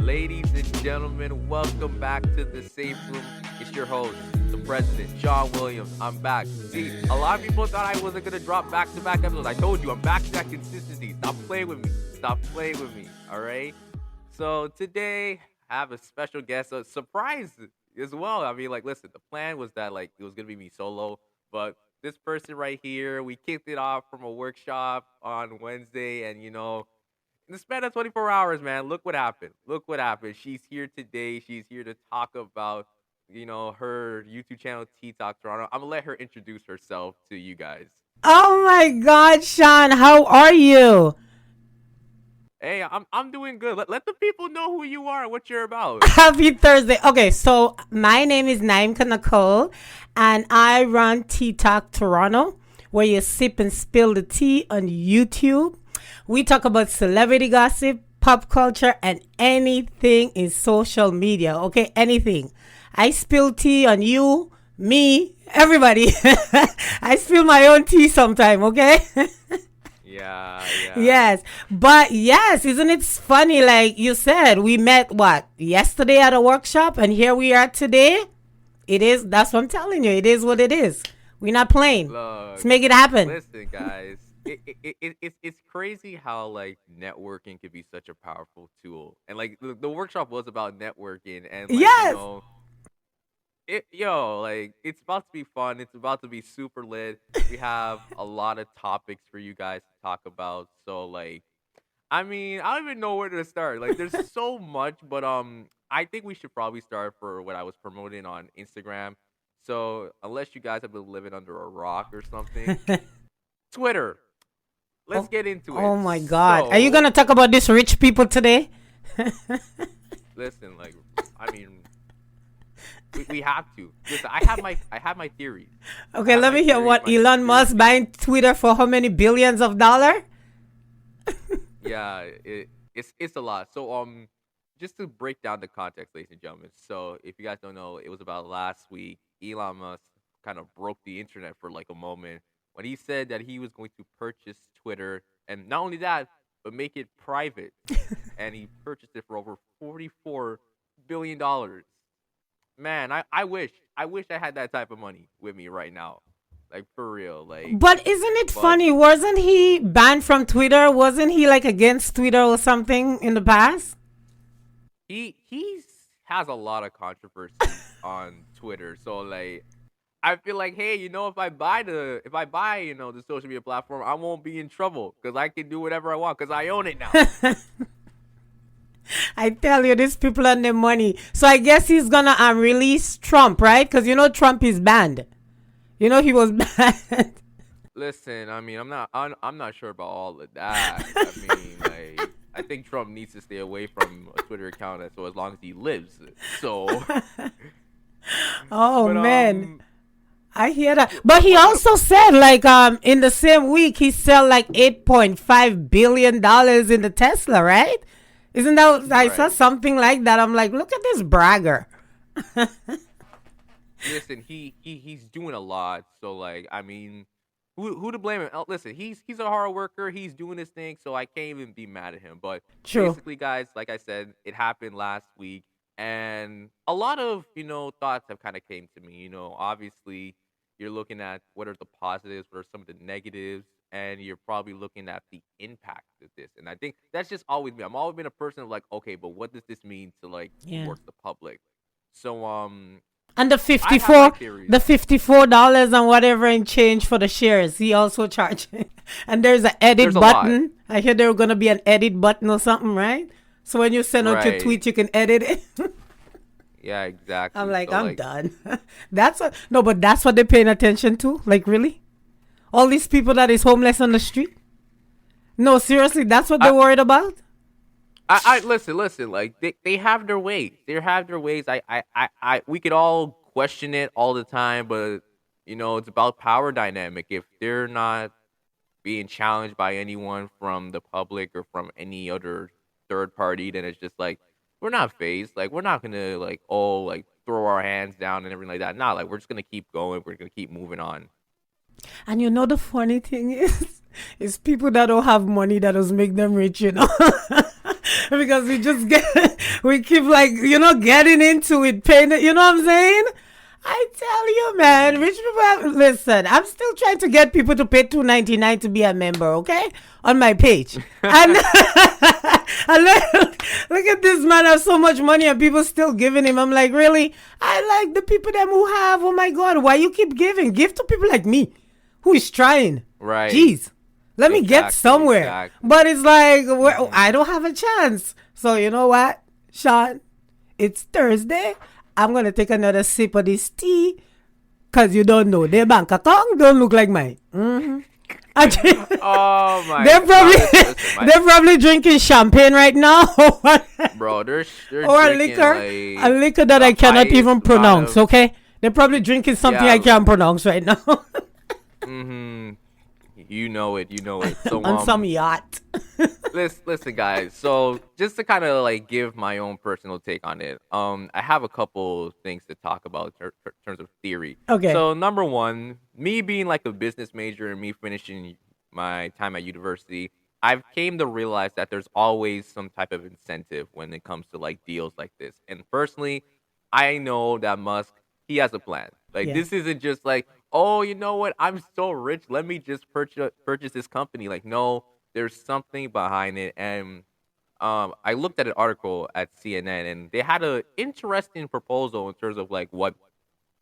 Ladies and gentlemen, welcome back to the Safe Room. It's your host, the president, Shon Williams. I'm back. See, a lot of people thought I wasn't going to drop back-to-back episodes. I told you, I'm back to that consistency. Stop playing with me. Stop playing with me, all right? So today, I have a special guest, a surprise as well. I mean, like, listen, the plan was that, like, it was going to be me solo, but this person right here, we kicked it off from a workshop on Wednesday, and, in the span of 24 hours, man, look what happened. Look what happened. She's here today. She's here to talk about, her YouTube channel, Talk Toronto. I'm going to let her introduce herself to you guys. Oh my God, Shon, how are you? Hey, I'm doing good. Let the people know who you are and what you're about. Happy Thursday. Okay, so my name is Nyimka-Nichole, and I run Talk Toronto, where you sip and spill the tea on YouTube. We talk about celebrity gossip, pop culture, and anything in social media. Okay, anything. I spill tea on you, me, everybody. I spill my own tea sometime, okay? Yeah. Yes. But yes, isn't it funny? Like you said, we met yesterday at a workshop, and here we are today. That's what I'm telling you. It is what it is. We're not playing. Look, Let's make it happen. Listen, guys. It's crazy how like networking can be such a powerful tool, and like the workshop was about networking, and like, Yes. it's about to be fun. It's about to be super lit. We have a lot of topics for you guys to talk about. So like, I mean, I don't even know where to start. Like, there's so much, but I think we should probably start for what I was promoting on Instagram. So unless you guys have been living under a rock or something, Twitter. Let's get into it. Oh my God. So, Are you going to talk about these rich people today? Listen, like, I mean, we have to. Listen, I have my theory. Okay, let me hear what Elon Musk buying Twitter for how many billions of dollars? Yeah, it's a lot. So just to break down the context, ladies and gentlemen. So if you guys don't know, it was about last week. Elon Musk kind of broke the internet for like a moment when he said that he was going to purchase Twitter, and not only that, but make it private. And he purchased it for over $44 billion. Man, I wish I had that type of money with me right now. Like, for real. Like, But isn't it funny? Wasn't he banned from Twitter? Wasn't he like against Twitter or something in the past? He has a lot of controversy on Twitter. So like, I feel like, hey, if I buy the social media platform, I won't be in trouble because I can do whatever I want because I own it now. I tell you, these people and their money. So I guess he's gonna release Trump, right? Because Trump is banned. He was banned. Listen, I mean, I'm not sure about all of that. I mean, like, I think Trump needs to stay away from a Twitter account so as long as he lives. So. Oh, but, man. I hear that. But he also said, like, in the same week, he sell like $8.5 billion in the Tesla, right? Isn't that, I saw something like that. I'm like, look at this bragger. Listen, he's doing a lot. So, like, I mean, who to blame him? Listen, he's a hard worker. He's doing his thing. So I can't even be mad at him. But basically, guys, like I said, it happened last week. And a lot of, thoughts have kind of came to me. Obviously, you're looking at what are the positives, what are some of the negatives, and you're probably looking at the impact of this. And I think that's just always me. I've always been a person of like, okay, but what does this mean to like work the public? So and the $54 and whatever in change for the shares, he also charged. And there's an edit button. I hear there was gonna be an edit button or something, right? So when you send out your tweet, you can edit it. Yeah, exactly. I'm like, I'm done. But that's what they're paying attention to? Like, really? All these people that is homeless on the street? No, seriously, that's what they're worried about? I listen, like, they have their ways. They have their ways. We could all question it all the time, but, it's about power dynamic. If they're not being challenged by anyone from the public or from any other third party, then it's just like, we're not phased. Like, we're not gonna like throw our hands down and everything like that. Nah, like, we're just gonna keep going. We're gonna keep moving on. And the funny thing is people that don't have money that does make them rich. because we just get, we keep like, getting into it, paying it, you know what I'm saying? I tell you, man, rich people have, listen, I'm still trying to get people to pay $2.99 to be a member, okay? On my page. And, and look at this man have so much money and people still giving him. I'm like, really? I like the people them who have, oh my God, why you keep giving? Give to people like me who is trying. Right. Jeez. Let me get somewhere. Exactly. But it's like, well, I don't have a chance. So you know what, Shon? It's Thursday. I'm going to take another sip of this tea because you don't know. Their bank account don't look like mine. Mm-hmm. Oh, my they're probably, God. they're probably drinking champagne right now. Bro, they're or a liquor. A liquor that I cannot even pronounce, okay? They're probably drinking something I can't pronounce right now. Mm-hmm. You know it. So, on some yacht. listen, guys. So just to kind of like give my own personal take on it, I have a couple things to talk about in terms of theory. Okay. So number one, me being like a business major and me finishing my time at university, I've came to realize that there's always some type of incentive when it comes to like deals like this. And personally, I know that Musk, he has a plan. Like this isn't just like, oh, you know what? I'm so rich. Let me just purchase this company. Like, no, there's something behind it. And I looked at an article at CNN, and they had an interesting proposal in terms of like what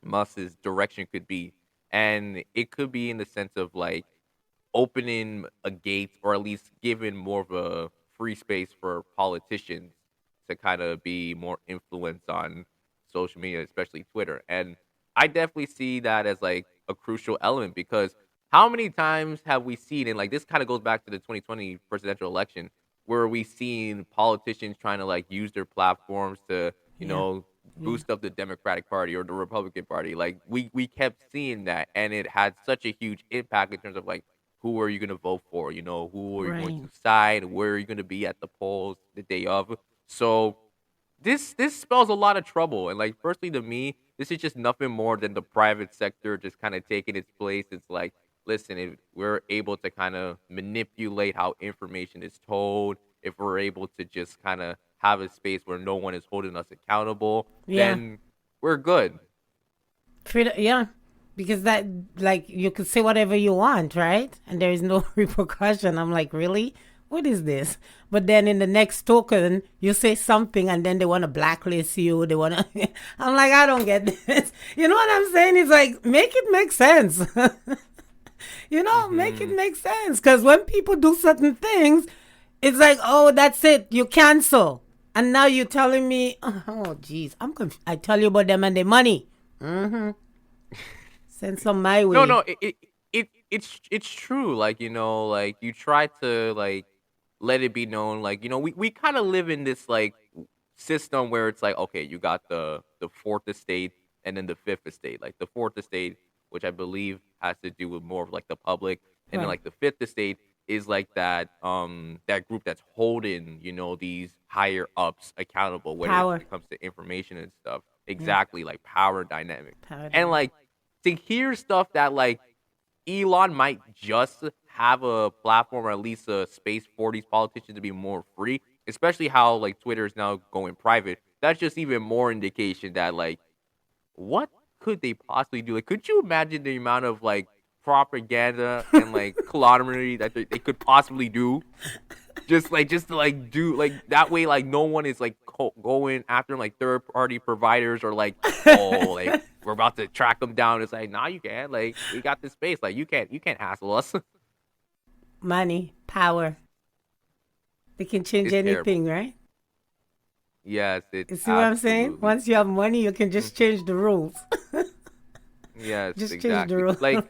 Musk's direction could be, and it could be in the sense of like opening a gate, or at least giving more of a free space for politicians to kind of be more influence on social media, especially Twitter. And I definitely see that as like a crucial element, because how many times have we seen, and like this kind of goes back to the 2020 presidential election, where we seen politicians trying to like use their platforms to, you know, boost up the Democratic Party or the Republican Party. Like we kept seeing that, and it had such a huge impact in terms of like, who are you going to vote for? You know, who are you going to side? Where are you going to be at the polls the day of? So this spells a lot of trouble. And like personally to me, this is just nothing more than the private sector just kind of taking its place. It's like, listen, if we're able to kind of manipulate how information is told, if we're able to just kind of have a space where no one is holding us accountable, then we're good. Yeah. Because that, like, you could say whatever you want, right? And there is no repercussion. I'm like, really? What is this? But then in the next token, you say something and then they want to blacklist you. They want to, I'm like, I don't get this. You know what I'm saying? It's like, make it make sense. Make it make sense. Because when people do certain things, it's like, oh, that's it. You cancel. And now you're telling me, oh, geez, I'm confused. I tell you about them and their money. Mm-hmm. Send some my way. No, it's true. Like, like you try to like let it be known. Like, we kind of live in this like system where it's like, okay, you got the fourth estate and then the fifth estate. Like the fourth estate, which I believe has to do with more of like the public, and then like the fifth estate is like that that group that's holding these higher ups accountable when it comes to information and stuff. Exactly, like power dynamic. And like to hear stuff that like Elon might just have a platform or at least a space for these politicians to be more free, especially how like Twitter is now going private. That's just even more indication that like, what could they possibly do? Like, could you imagine the amount of like propaganda and like calamity that they could possibly do? Just to like do like that way, like no one is like going after like third party providers or like, oh, like we're about to track them down. It's like, nah, you can't. Like, we got this space. Like, you can't hassle us. Money, power. They can change anything, right? Yes, you see what I'm saying? Once you have money, you can just change the rules. Yes, just exactly. Change the rules. Like,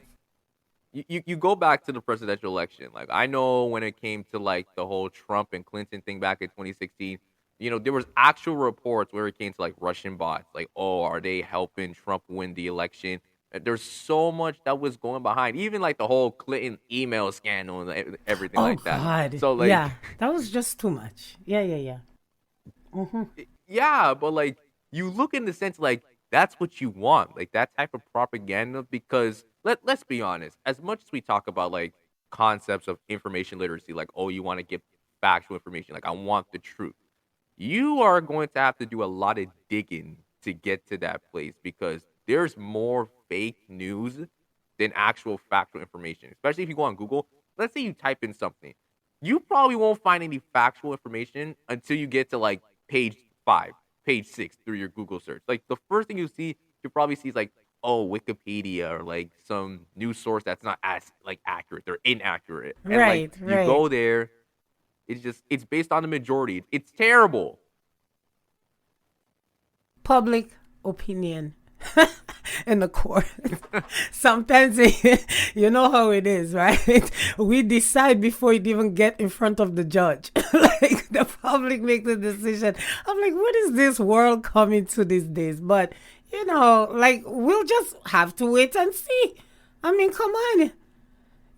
you go back to the presidential election. Like, I know when it came to like the whole Trump and Clinton thing back in 2016, there was actual reports where it came to like Russian bots. Like, oh, are they helping Trump win the election? There's so much that was going behind, even like the whole Clinton email scandal and everything like that. God. So like, yeah, that was just too much. Yeah. Mm-hmm. Yeah, but like you look in the sense like that's what you want, like that type of propaganda. Because let's be honest, as much as we talk about like concepts of information literacy, like, oh, you want to get factual information, like I want the truth. you are going to have to do a lot of digging to get to that place because there's more fake news than actual factual information. Especially if you go on Google. Let's say you type in something. You probably won't find any factual information until you get to like page 5, page 6 through your Google search. Like the first thing you probably see is like, oh, Wikipedia or like some news source that's not as like accurate. They're inaccurate. And Right, like you right. go there, it's based on the majority. It's terrible. Public opinion in the court. Sometimes you know how it is, right? We decide before it even get in front of the judge. Like the public make the decision. I'm like, what is this world coming to these days? But like we'll just have to wait and see. I mean, come on.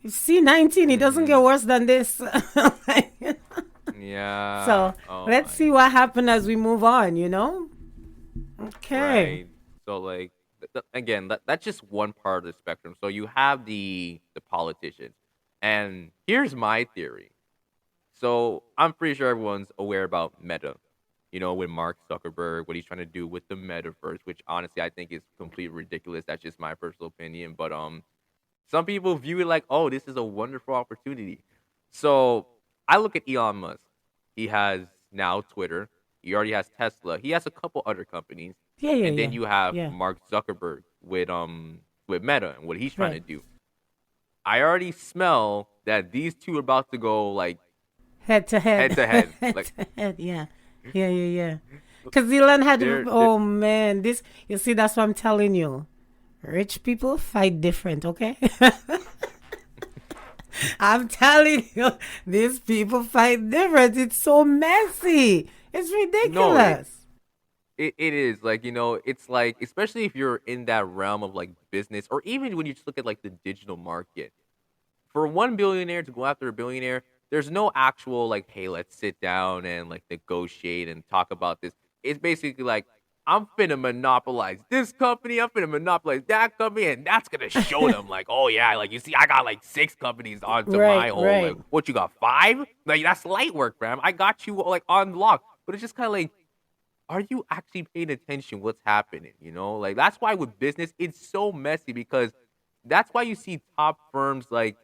C-19, it doesn't get worse than this. Like, Yeah. so Oh let's my. see what happens as we move on, Okay. Right. So like again, that's just one part of the spectrum. So you have the politicians, and here's my theory. So I'm pretty sure everyone's aware about Meta. With Mark Zuckerberg, what he's trying to do with the metaverse, which honestly I think is completely ridiculous. That's just my personal opinion, but some people view it like, oh, this is a wonderful opportunity. So I look at Elon Musk. He has now Twitter. He already has Tesla. He has a couple other companies. Yeah, yeah, And then yeah. you have Yeah. Mark Zuckerberg with Meta and what he's trying to Right. do. I already smell that these two are about to go like Head to head. head to head. Head Like to head, yeah. Yeah, yeah, yeah. Because Elon had, they're oh man, you see, that's what I'm telling you. Rich people fight different, okay? I'm telling you, these people fight different. It's so messy. It's no, ridiculous. it is like it's like especially if you're in that realm of like business or even when you just look at like the digital market. For one billionaire to go after a billionaire, there's no actual like, hey, let's sit down and like negotiate and talk about this. It's basically like, I'm finna monopolize this company, I'm finna monopolize that company, and that's gonna show them like, oh yeah, like you see, I got like 6 companies onto my Right, whole right. like what you got 5? Like that's light work, fam. I got you like on lock. But it's just kinda like, are you actually paying attention what's happening? Like that's why with business, it's so messy because that's why you see top firms like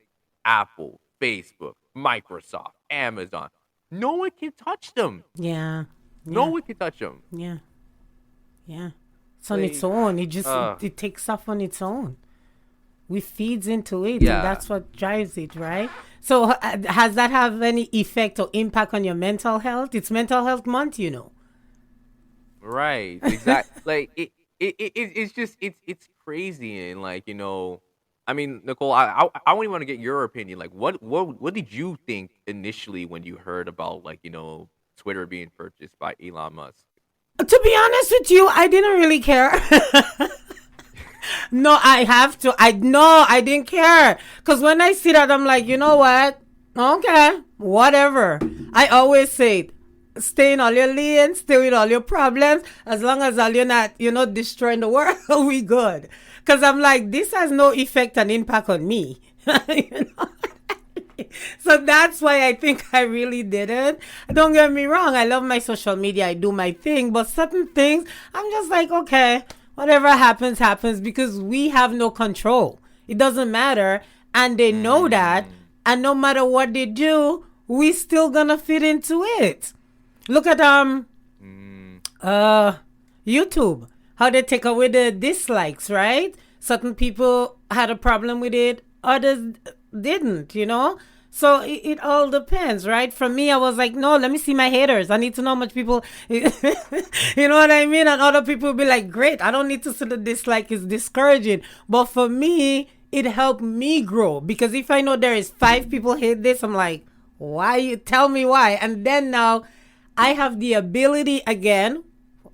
Apple, Facebook, Microsoft, Amazon. No one can touch them. Yeah, No yeah, one can touch them. yeah, yeah. It's on its Like, own. It just, uh, it takes off on its own. We feeds into it, and yeah, that's what drives it, right? So has that have any effect or impact on your mental health? It's mental health month. right, exactly. Like it's just it's crazy and like I mean, Nicole, I only want to get your opinion. Like, what did you think initially when you heard about like Twitter being purchased by Elon Musk? To be honest with you, I didn't really care. No, I have to. I didn't care. Because when I see that, I'm like, you know what? Okay, whatever. I always say it. Stay in all your lanes, stay with all your problems. As long as all you're not, destroying the world, we good. Because I'm like, this has no effect and impact on me. you know? So that's why I think I really didn't. Don't get me wrong. I love my social media. I do my thing. But certain things, I'm just like, okay, whatever happens, happens because we have no control. It doesn't matter. And they know that. Mm, And no matter what they do, we still gonna fit into it. Look at mm, YouTube. How they take away the dislikes, right? Certain people had a problem with it, others didn't. So it all depends, right? For me, I was like, no, let me see my haters. I need to know how much people, you know what I mean? And other people will be like, great, I don't need to see the dislike. It's discouraging. But for me, it helped me grow because if I know there is 5 people hate this, I'm like, why? You tell me why. And then now I have the ability again,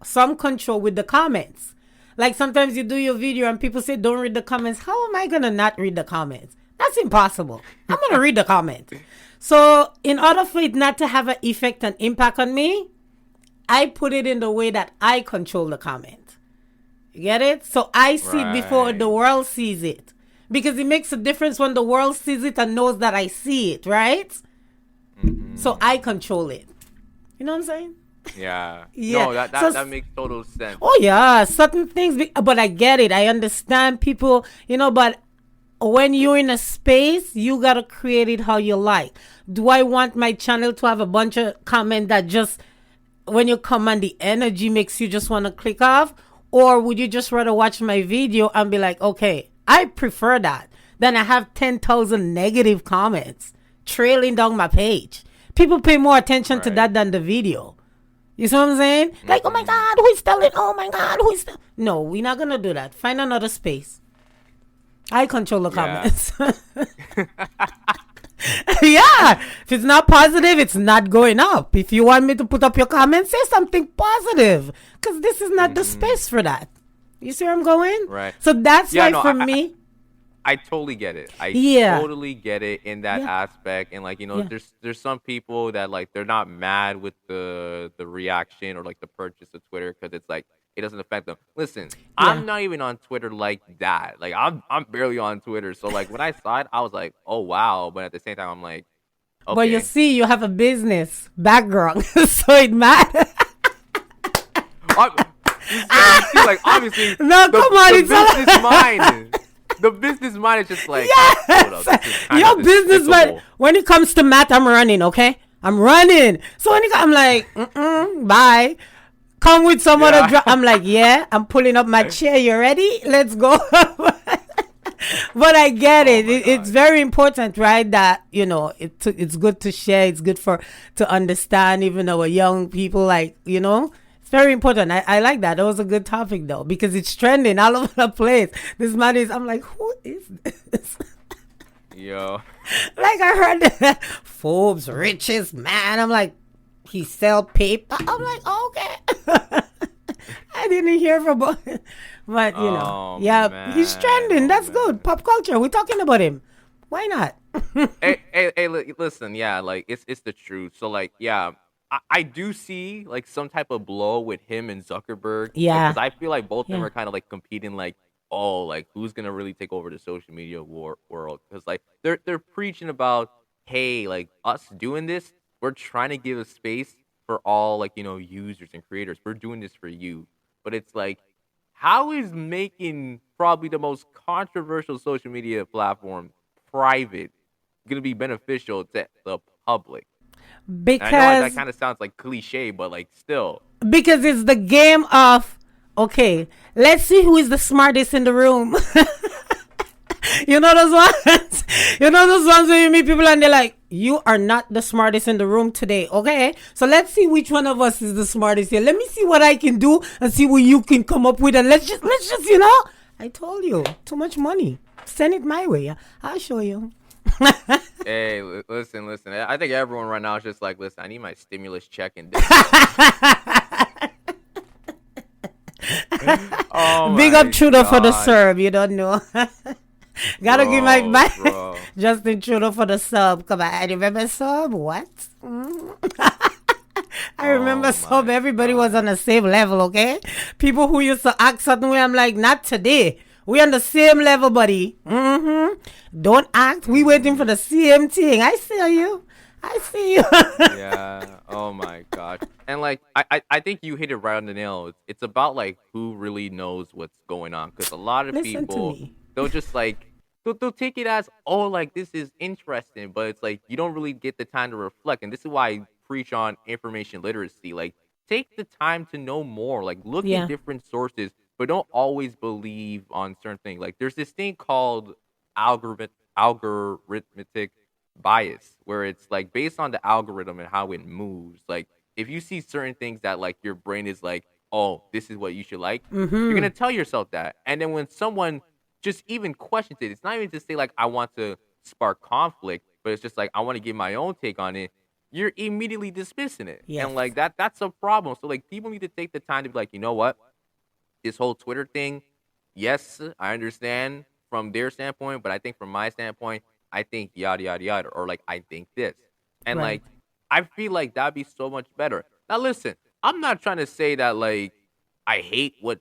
some control with the comments. Like sometimes you do your video and people say, don't read the comments. How am I going to not read the comments? That's impossible. I'm going to read the comments. So in order for it not to have an effect and impact on me, I put it in the way that I control the comment. You get it? So I see it before the right. world sees it. Because it makes a difference when the world sees it and knows that I see it, right? Hmm. So I control it. You know what I'm saying? Yeah. Yeah. No, that So that that makes total sense. oh yeah, certain things. But I get it. I understand people. But when you're in a space, you gotta create it how you like. Do I want my channel to have a bunch of comment that just when you come on the energy makes you just want to click off, or would you just rather watch my video and be like, okay, I prefer that than I have 10,000 negative comments trailing down my page. People pay more attention to Right. that than the video. You see what I'm saying? Like, oh my God, who is telling? Oh my God, who is? No, we're not gonna do that. Find another space. I control the Yeah. comments. Yeah, if it's not positive, it's not going up. If you want me to put up your comments, say something positive, because this is not the space for that. You see where I'm going? Right. So that's Yeah, why no, for me, I totally get it. I yeah, totally get it in that yeah, aspect. And like, yeah, there's some people that like they're not mad with the reaction or like the purchase of Twitter because it's like it doesn't affect them. Listen, yeah. I'm not even on Twitter like that. Like I'm barely on Twitter. So like when I saw it, I was like, oh wow. But at the same time, I'm like, But you okay. see, you have a business background, so it matters. You see, like obviously No, come on, the it's all business mind. The business mind is just like, hold up, this is yes. kind Your of business, but despicable. when it comes to math, I'm running. Okay, I'm running. So I'm like, bye. Come with some other Yeah. drop. I'm like, yeah, I'm pulling up my chair. You ready? Let's go. But I get Oh it. my It's god. very important, right? That it's good to share. It's good to understand, even our young people. Like it's very important. I like that. That was a good topic though, because it's trending all over the place. This man is. I'm like, who is this? Yo. Like I heard that Forbes richest man. I'm like, he sell paper. I'm like, okay. I didn't hear from him. But Oh yeah, he's man. trending. Oh That's good. man. Pop culture. We're talking about him. Why not? Hey, listen, yeah, like it's the truth. So like, yeah, I do see like some type of blow with him and Zuckerberg, because Yeah, I feel like both of them yeah, are kind of like competing, like, oh, like who's gonna really take over the social media world? Because like they're preaching about, hey, like us doing this, we're trying to give a space for all like users and creators. We're doing this for you, but it's like, how is making probably the most controversial social media platform private gonna be beneficial to the public? And I know that because kind of sounds like cliche, but like still. it's the game of, okay, let's see who is the smartest in the room. You know those ones? You know those ones where you meet people and they're like, you are not the smartest in the room today, okay? So let's see which one of us is the smartest here. Let me see what I can do and see what you can come up with, and let's just I told you, too much money. Send it my way. I'll show you. Hey, listen. I think everyone right now is just like, listen, I need my stimulus check in this month. Oh Big up my Trudeau for the gosh, serve, you don't know. Gotta give my bro. Justin Trudeau for the sub. Come on, I remember sub. What? I remember Oh sub. my Everybody was god. on the same level, okay? People who used to act certain way, I'm like, not today. We on the same level, buddy. Don't act. We waiting for Hmm. the same thing. I see you. I see you. Yeah. Oh my gosh. And like I think you hit it right on the nail. It's about like who really knows what's going on. Because a lot of Listen to people, me. they'll just like they'll take it as, oh, like this is interesting, but it's like you don't really get the time to reflect. And this is why I preach on information literacy. Like take the time to know more. Like look in Yeah. different sources, but don't always believe on certain things. Like there's this thing called algorithm algorithmic bias, where it's like based on the algorithm and how it moves. Like if you see certain things that like your brain is like, oh, this is what you should like, you're Mm-hmm. gonna tell yourself that. And then when someone just even questions it, it's not even to say like I want to spark conflict, but it's just like I want to give my own take on it. You're immediately dismissing it. Yes. And like that's a problem. So like people need to take the time to be like, you know what? This whole Twitter thing, yes, I understand from their standpoint, but I think from my standpoint, I think yada yada yada, or like I think this, and Right. like I feel like that'd be so much better. Now, listen, I'm not trying to say that like I hate what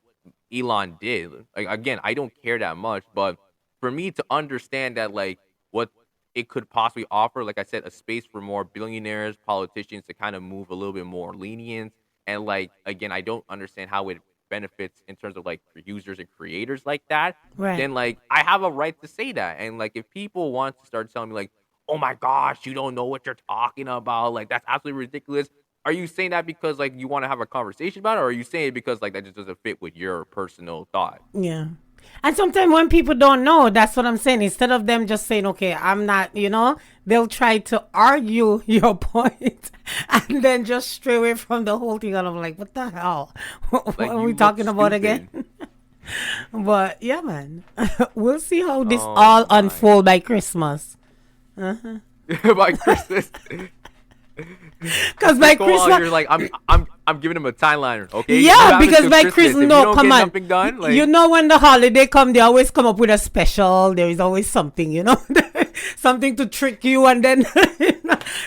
Elon did. Like again, I don't care that much, but for me to understand that like what it could possibly offer, like I said, a space for more billionaires, politicians to kind of move a little bit more lenient and like again, I don't understand how it benefits in terms of like for users and creators like that, Right. then like I have a right to say that. And like if people want to start telling me like, "Oh my gosh, you don't know what you're talking about," like that's absolutely ridiculous. Are you saying that because like you want to have a conversation about it, or are you saying it because like that just doesn't fit with your personal thought? Yeah. And sometimes when people don't know, that's what I'm saying. Instead of them just saying, okay, I'm not, they'll try to argue your point and then just stray away from the whole thing. And I'm like, what the hell? What Like are you we look talking about stupid. again? But yeah, man, we'll see how this Oh all my. unfold by Christmas. By Christmas. Because by Nicole out Christmas, here like I'm giving him a timeliner, okay? You yeah, have because until by Christmas. Christmas, If you no, don't come get on. nothing done, You like know, when the holiday come, they always come up with a special. There is always something, something to trick you, and then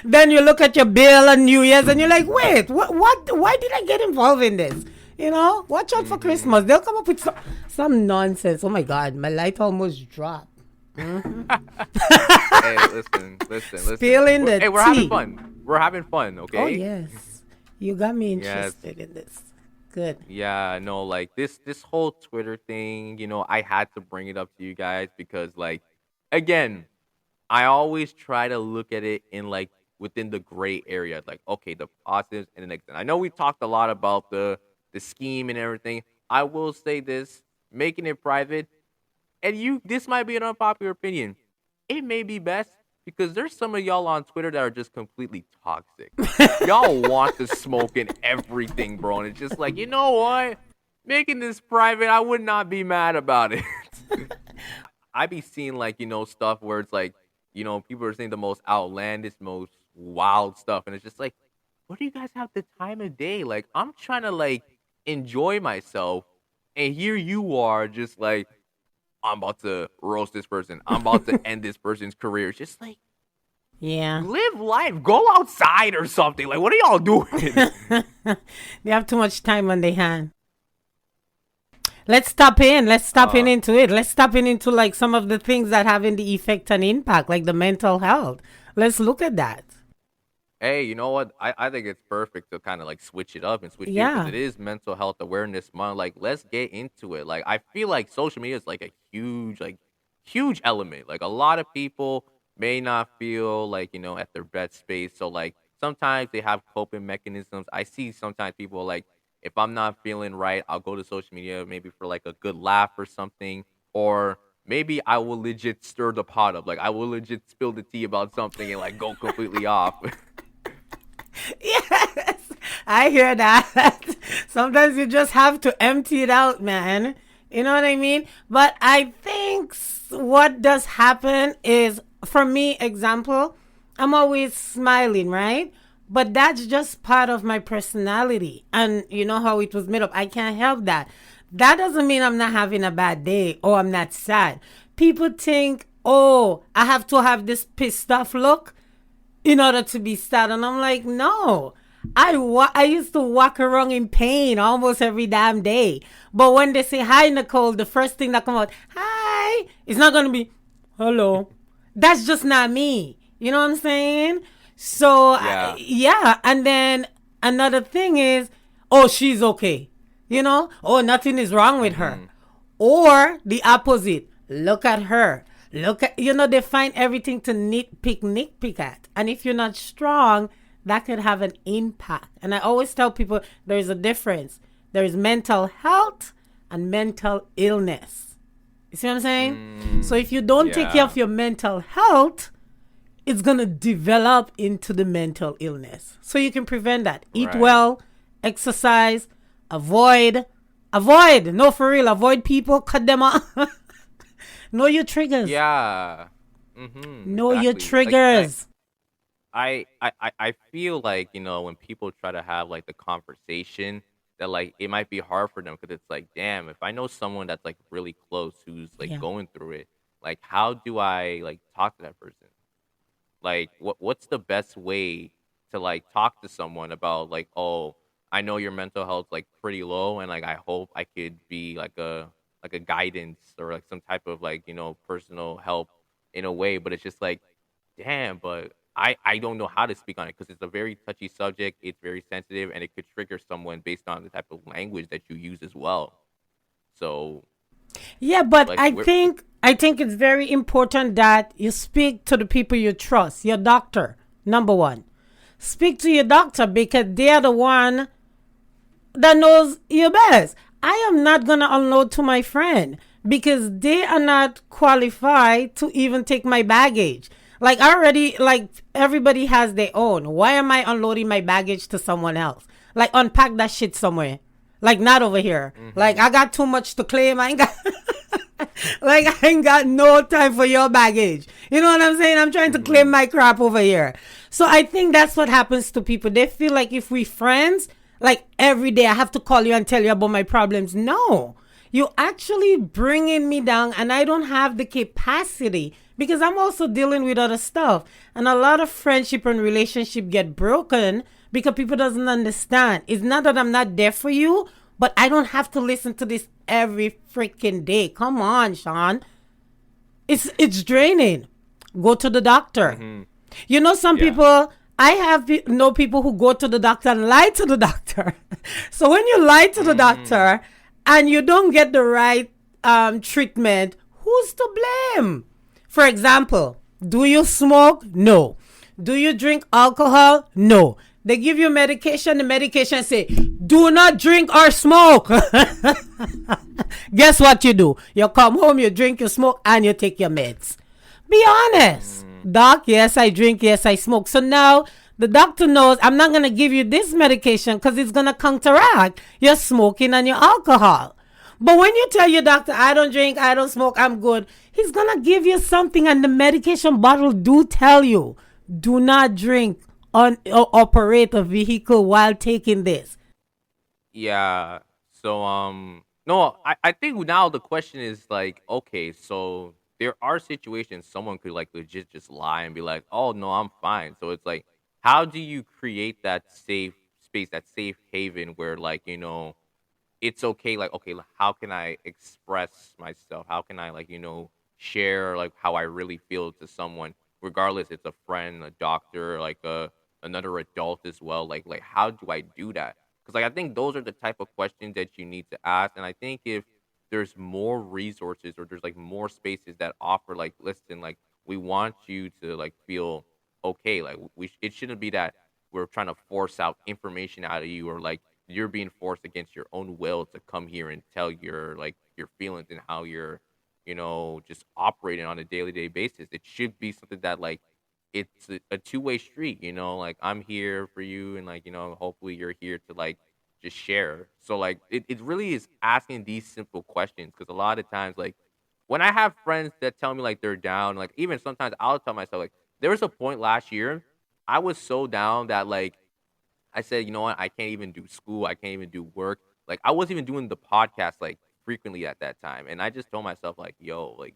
then you look at your bill on New Year's, and you're like, wait, what? Why did I get involved in this? Watch out for hmm Christmas. They'll come up with some nonsense. Oh my God, my light almost dropped. Hey, listen. Spilling the Hey, we're having tea. fun. We're having fun, Oh okay? yes, you got me Yes. interested in this. Good. Yeah, no, like this whole Twitter thing, I had to bring it up to you guys because like again, I always try to look at it in like within the gray area, like okay, the positives and the negatives. I know we talked a lot about the scheme and everything. I will say this, making it private, and this might be an unpopular opinion. It may be best because there's some of y'all on Twitter that are just completely toxic. Y'all want the smoke and everything, bro. And it's just like, you know what? Making this private, I would not be mad about it. I be seeing like, stuff where it's like, people are saying the most outlandish, most wild stuff. And it's just like, what do you guys have the time of day? Like, I'm trying to like enjoy myself. And here you are just like, I'm about to roast this person. I'm about to end this person's career. It's just like, Yeah. live life. Go outside or something. Like, what are y'all doing? They have too much time on their hand. Let's stop in. Let's stop in Uh, into it. Let's stop in into like some of the things that having the effect and impact, like the mental health. Let's look at that. hey, you know what? I think it's perfect to kind of like switch it up and switch gears because Yeah. it is Mental Health Awareness Month. Like, let's get into it. Like, I feel like social media is like a huge element. Like, a lot of people may not feel like, at their best space. So, like, sometimes they have coping mechanisms. I see sometimes people like, if I'm not feeling right, I'll go to social media maybe for like a good laugh or something. Or maybe I will legit stir the pot up. Like, I will legit spill the tea about something and like go completely off. Yes. I hear that. Sometimes you just have to empty it out, man. You know what I mean? But I think what does happen is, for me, example, I'm always smiling, right? But that's just part of my personality. And you know how it was made up. I can't help that. That doesn't mean I'm not having a bad day or I'm not sad. People think, oh, I have to have this pissed off look in order to be sad. And I'm like, no. I used to walk around in pain almost every damn day. But when they say hi, Nicole, the first thing that comes out, hi, it's not gonna be hello. That's just not me. You know what I'm saying? So Yeah. yeah. And then another thing is, oh, she's okay. Oh, nothing is wrong with her. Mhm. Or the opposite. Look at her. Look at, they find everything to nitpick at. And if you're not strong, that could have an impact. And I always tell people there's a difference. There's mental health and mental illness. You see what I'm saying? So if you don't take care Yeah. of your mental health, it's going to develop into the mental illness. So you can prevent that. Eat Right. well, exercise, avoid, no, for real, avoid people, cut them off. Know your triggers. Yeah. Know your Exactly. Like triggers. I feel like, when people try to have like the conversation that like it might be hard for them because it's like, damn, if I know someone that's like really close who's like Yeah. going through it, like how do I like talk to that person? Like what's the best way to like talk to someone about like, oh, I know your mental health like pretty low and like I hope I could be like a guidance or like some type of like, personal help in a way, but it's just like, damn, but I don't know how to speak on it because it's a very touchy subject. It's very sensitive, and it could trigger someone based on the type of language that you use as well. So, Yeah, but like, I think it's very important that you speak to the people you trust. Your doctor, number one. Speak to your doctor because they are the one that knows you best. I am not gonna unload to my friend because they are not qualified to even take my baggage. Like I already like everybody has their own. Why am I unloading my baggage to someone else? Like unpack that shit somewhere. Like not over here. Like I got too much to claim. I ain't got like I ain't got no time for your baggage. You know what I'm saying? I'm trying to claim my crap over here. So I think that's what happens to people. They feel like if we friends, like every day I have to call you and tell you about my problems. No. You actually bringing me down and I don't have the capacity because I'm also dealing with other stuff. And a lot of friendship and relationship get broken because people doesn't understand. It's not that I'm not there for you, but I don't have to listen to this every freaking day. Come on, Shon. It's draining. Go to the doctor. You know, some people, I have know people who go to the doctor and lie to the doctor. So when you lie to the doctor and you don't get the right treatment, who's to blame? For example, do you smoke? No. Do you drink alcohol? No. They give you medication. The medication say, do not drink or smoke. Guess what you do? You come home, you drink, you smoke, and you take your meds. Be honest. Doc, yes, I drink, yes, I smoke. So now the doctor knows I'm not going to give you this medication because it's going to counteract your smoking and your alcohol. But when you tell your doctor, I don't drink, I don't smoke, I'm good, he's going to give you something and the medication bottle do tell you, do not drink or operate a vehicle while taking this. yeah. So, no, I think now the question is like, okay, so there are situations someone could like legit just lie and be like, oh no, I'm fine. So it's like, how do you create that safe space, that safe haven where like, it's okay, like, okay, how can I express myself? How can I like, share like how I really feel to someone, regardless it's a friend, a doctor, like another adult as well. Like how do I do that? Because like I think those are the type of questions that you need to ask. And I think if there's more resources or there's like more spaces that offer like, listen, like we want you to like feel okay. Like it shouldn't be that we're trying to force out information out of you or like you're being forced against your own will to come here and tell your like your feelings and how you're just operating on a daily basis. It should be something that like it's a two-way street, like I'm here for you and like hopefully you're here to like just share. So like it really is asking these simple questions because a lot of times like when I have friends that tell me like they're down, like even sometimes I'll tell myself like there was a point last year I was so down that like I said, you know what, I can't even do school, I can't even do work. Like I wasn't even doing the podcast like frequently at that time. And I just told myself like, yo, like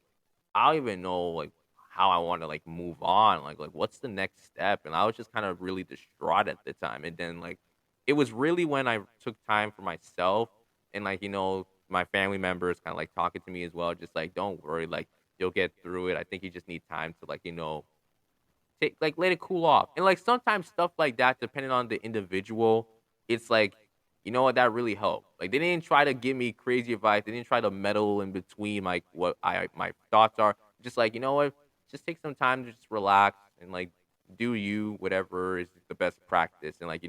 I don't even know like how I want to like move on. Like what's the next step? And I was just kind of really distraught at the time. And then like it was really when I took time for myself and like, my family members kind of like talking to me as well, just like, don't worry, like you'll get through it. I think you just need time to like, take like let it cool off. And like sometimes stuff like that, depending on the individual, it's like, you know what, that really helped. Like they didn't try to give me crazy advice. They didn't try to meddle in between like what my thoughts are. Just like, you know what, just take some time to just relax and like do you whatever is the best practice. And like,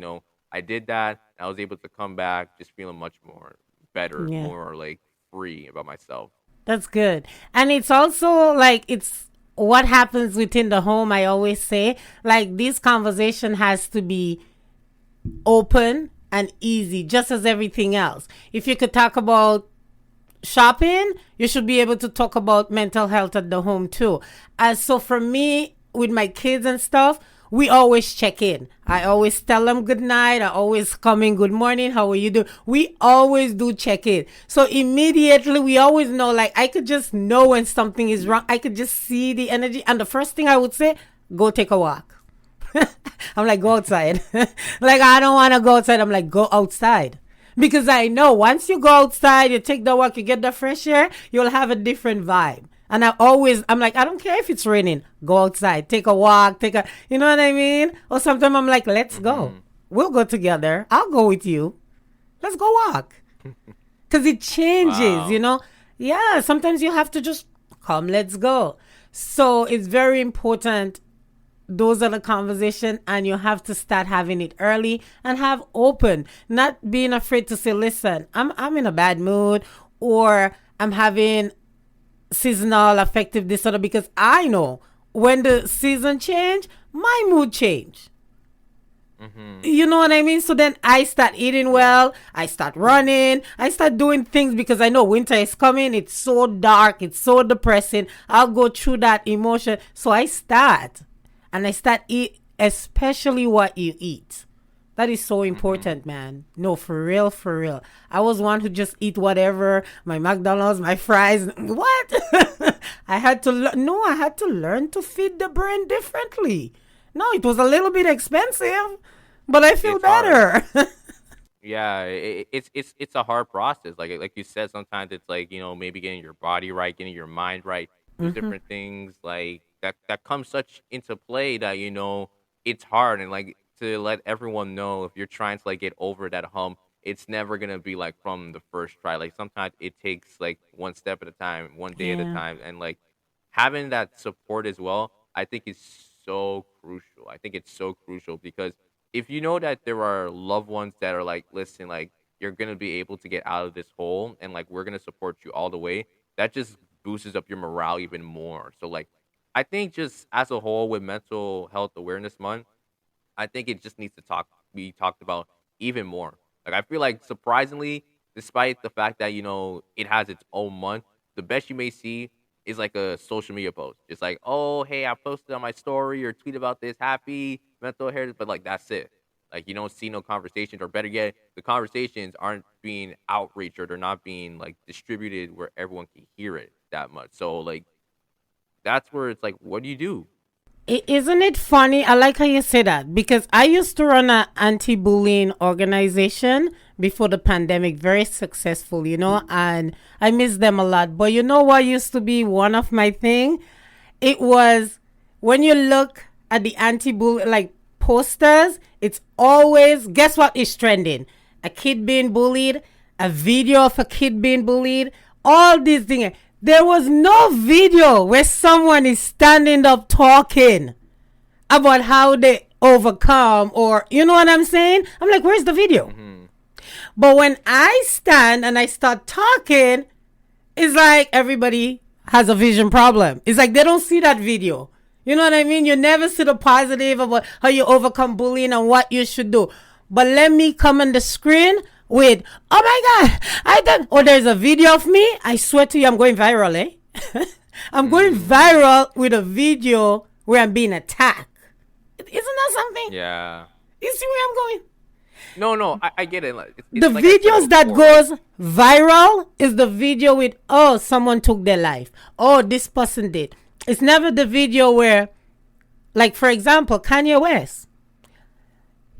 I did that. And I was able to come back just feeling much more better, Yeah. more like free about myself. That's good. And it's also like it's what happens within the home. I always say like this conversation has to be open and easy, just as everything else. If you could talk about shopping, you should be able to talk about mental health at the home too. So for me, with my kids and stuff, we always check in. I always tell them good night. I always come in, good morning, how are you doing? We always do check in. So immediately we always know, like I could just know when something is wrong. I could just see the energy. And the first thing I would say, go take a walk. I'm like, go outside. Like, I don't want to go outside. I'm like, go outside. Because I know once you go outside, you take the walk, you get the fresh air, you'll have a different vibe. And I'm like, I don't care if it's raining. Go outside, take a walk, you know what I mean? Or sometimes I'm like, let's go. We'll go together. I'll go with you. Let's go walk. Because it changes, you know? Yeah, sometimes you have to just come, let's go. So it's very important. Those are the conversation, and you have to start having it early and have open, not being afraid to say, listen, I'm in a bad mood, or I'm having seasonal affective disorder, because I know when the season change, my mood change. You know what I mean? So then I start eating well, I start running, I start doing things, because I know winter is coming. It's so dark, it's so depressing. I'll go through that emotion. So I start eat, especially what you eat. That is so important, man. No, for real, for real. I was one who just eat whatever, my McDonald's, my fries. What? I had to learn to feed the brain differently. No, it was a little bit expensive, but I feel better. Yeah, it's a hard process. Like you said, sometimes it's like, maybe getting your body right, getting your mind right. There's different things like that come such into play that it's hard. And like, to let everyone know, if you're trying to like get over that hump, it's never gonna be like from the first try. Like, sometimes it takes like one step at a time, one day at a time, and like having that support as well, I think is so crucial. I think it's so crucial, because if you know that there are loved ones that are like, listen, like, you're gonna be able to get out of this hole, and like, we're gonna support you all the way, that just boosts up your morale even more. So like, I think just as a whole, with Mental Health Awareness Month, I think it just needs to be talked about even more. Like, I feel like, surprisingly, despite the fact that it has its own month, the best you may see is like a social media post. It's like, oh, hey, I posted on my story or tweet about this, happy mental health, but like, that's it. Like, you don't see no conversations, or better yet, the conversations aren't being outreached, or they're not being like distributed where everyone can hear it that much. So like, that's where it's like, what do you do? Isn't it funny? I like how you say that, because I used to run an anti-bullying organization before the pandemic, very successful, and I miss them a lot. But you know what used to be one of my thing? It was, when you look at the anti-bullying, like, posters, it's always, guess what is trending? A kid being bullied, a video of a kid being bullied, all these things. There was no video where someone is standing up talking about how they overcome, or, you know what I'm saying? I'm like, where's the video? But when I stand and I start talking, it's like everybody has a vision problem. It's like they don't see that video. You know what I mean? You never see the positive about how you overcome bullying and what you should do. But let me come on the screen with, oh my God, there's a video of me. I swear to you, I'm going viral, eh? I'm going viral with a video where I'm being attacked. Isn't that something? Yeah. You see where I'm going? No, I get it. It's the like videos that goes viral is the video with, oh, someone took their life. Oh, this person did. It's never the video where, like, for example, Kanye West.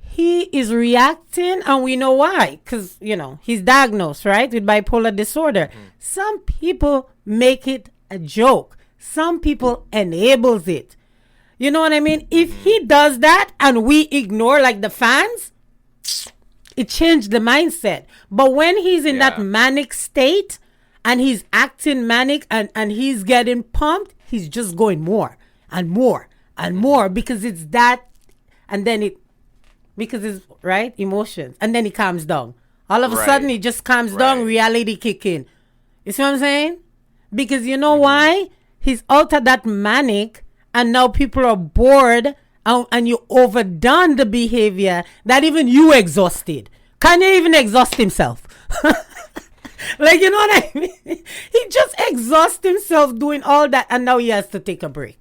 He is reacting, and we know why, because, he's diagnosed, right, with bipolar disorder. Some people make it a joke. Some people enables it. You know what I mean? If he does that and we ignore, like, the fans, it changed the mindset. But when he's in that manic state and he's acting manic and he's getting pumped, he's just going more and more and more, because it's that, and then because it's right emotions, and then he calms down. All of a sudden he just calms down, reality kick in. You see what I'm saying? Because you know why? He's out of that manic, and now people are bored, and you overdone the behavior that even you exhausted. Can you even exhaust himself? Like, you know what I mean? He just exhausts himself doing all that, and now he has to take a break.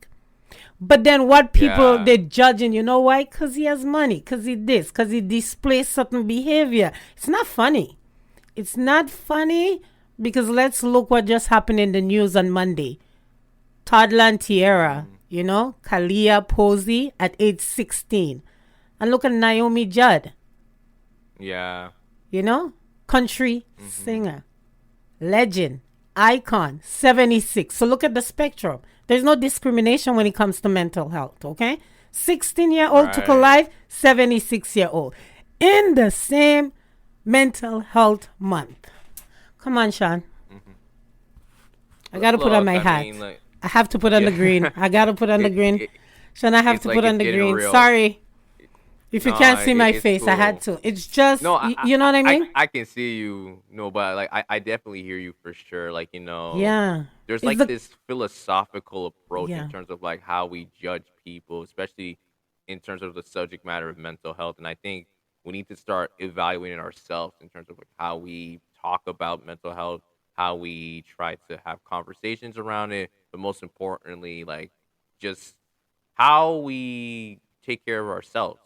But then what people, they're judging, you know why? Because he has money, because he this, because he displays certain behavior. It's not funny. It's not funny, because let's look what just happened in the news on Monday. Toddler and Tierra, Kalia Posey at age 16. And look at Naomi Judd. Yeah. Country singer, legend. icon, 76. So look at the spectrum. There's no discrimination when it comes to mental health, okay? 16-year-old took a Right. life, 76-year-old. In the same mental health month. Come on, Sean. I got to put on Look, my I hat. mean, like, I have to put on yeah, the green. I got to put on the it, green. it, Sean, I have it's to like put on it's the getting green. real. Sorry. If you can't No, see my it's face, I had cool. to. It's just, No, you know what I mean? I can see you. No, but like I definitely hear you for sure. Like, Yeah. there's It's like the, this philosophical approach in yeah. terms of like how we judge people, especially in terms of the subject matter of mental health. And I think we need to start evaluating ourselves in terms of like how we talk about mental health, how we try to have conversations around it, but most importantly, like just how we take care of ourselves.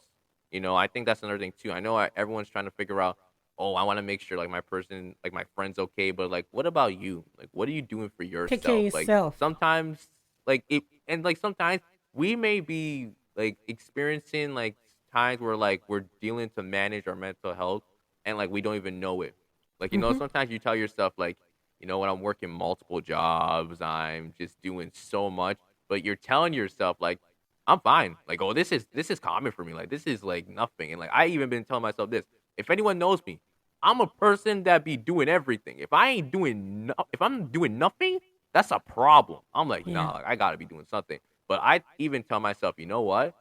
I think that's another thing too. I know everyone's trying to figure out, oh, I want to make sure like my person, like my friend's okay, but like, what about you? Like, what are you doing for Take care of yourself? Like, yourself. sometimes, like it, and like sometimes we may be like experiencing like times where like we're dealing to manage our mental health, and like we don't even know it. Like, Hmm. sometimes you tell yourself like, when I'm working multiple jobs, I'm just doing so much, but you're telling yourself like I'm fine. Like, oh, this is common for me. Like, this is like nothing. And like I even been telling myself this. If anyone knows me, I'm a person that be doing everything. If I'm doing nothing, that's a problem. I'm like, Yeah. nah, like I gotta be doing something. But I even tell myself, you know what?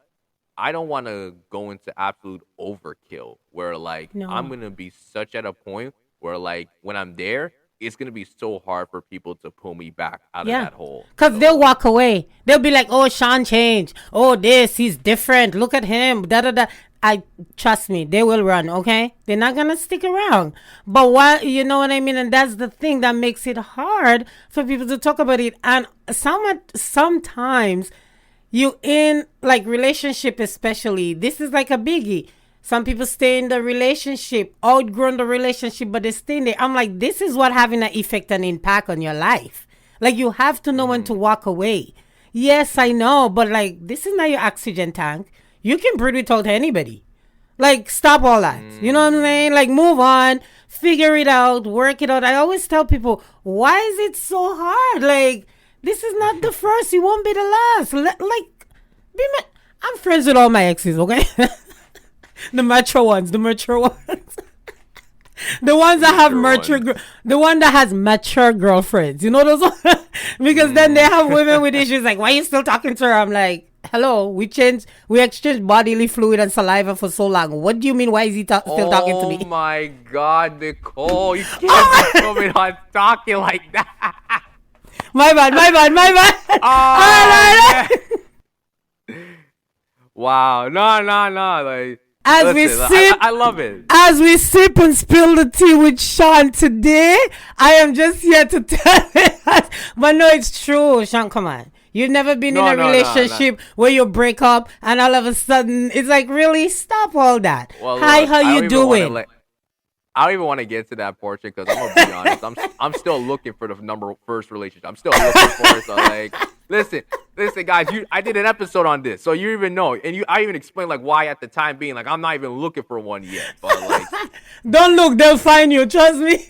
I don't want to go into absolute overkill where like I'm No. gonna be such at a point where like when I'm there, it's gonna be so hard for people to pull me back out of Yeah. that hole. Because So they'll like, walk away. They'll be like, oh, Sean changed. Oh, this, he's different. Look at him. Da da da. I trust me, they will run, okay? They're not gonna stick around. But what you know what I mean? And that's the thing that makes it hard for people to talk about it. And sometimes you in like relationship especially, this is like a biggie. Some people stay in the relationship, outgrown the relationship, but they stay in there. I'm like, this is what having an effect and impact on your life. Like you have to know when to mhm. walk away. Yes, I know, but like this is not your oxygen tank. You can breathe without anybody. Like stop all that. You know what I'm Mm. saying? Like move on, figure it out, work it out. I always tell people, why is it so hard? Like this is not the first, it won't be the last. Like I'm friends with all my exes, okay? The mature ones, the mature ones. The ones The that have mature ones. the one that has mature girlfriends. You know those ones? Because then they Mm. have women with issues like, why are you still talking to her? I'm like, hello, we exchanged bodily fluid and saliva for so long. What do you mean? Why is he still talking to Oh me? my God, Nicole, you can't be Oh coming on talking like that. my bad, my bad, my bad. All Oh right, all man. right. Wow. No, no, no. Like, As we listen, I, sip, I love it. as we sip and spill the tea with Sean today, I am just here to tell it. But no, it's true, Sean. Come on. You've never been in No, a no, no, no. relationship where you break up and all of a sudden it's like, really? Stop all that. Well, Hi, look, how you doing? I don't even want to get to that portion because I'm gonna be honest. I'm still looking for the number first relationship. I'm still looking for it. So like, listen, guys. I did an episode on this, so you even know, and I even explained like why at the time being like I'm not even looking for one yet. But like, Don't look, they'll find you. Trust me.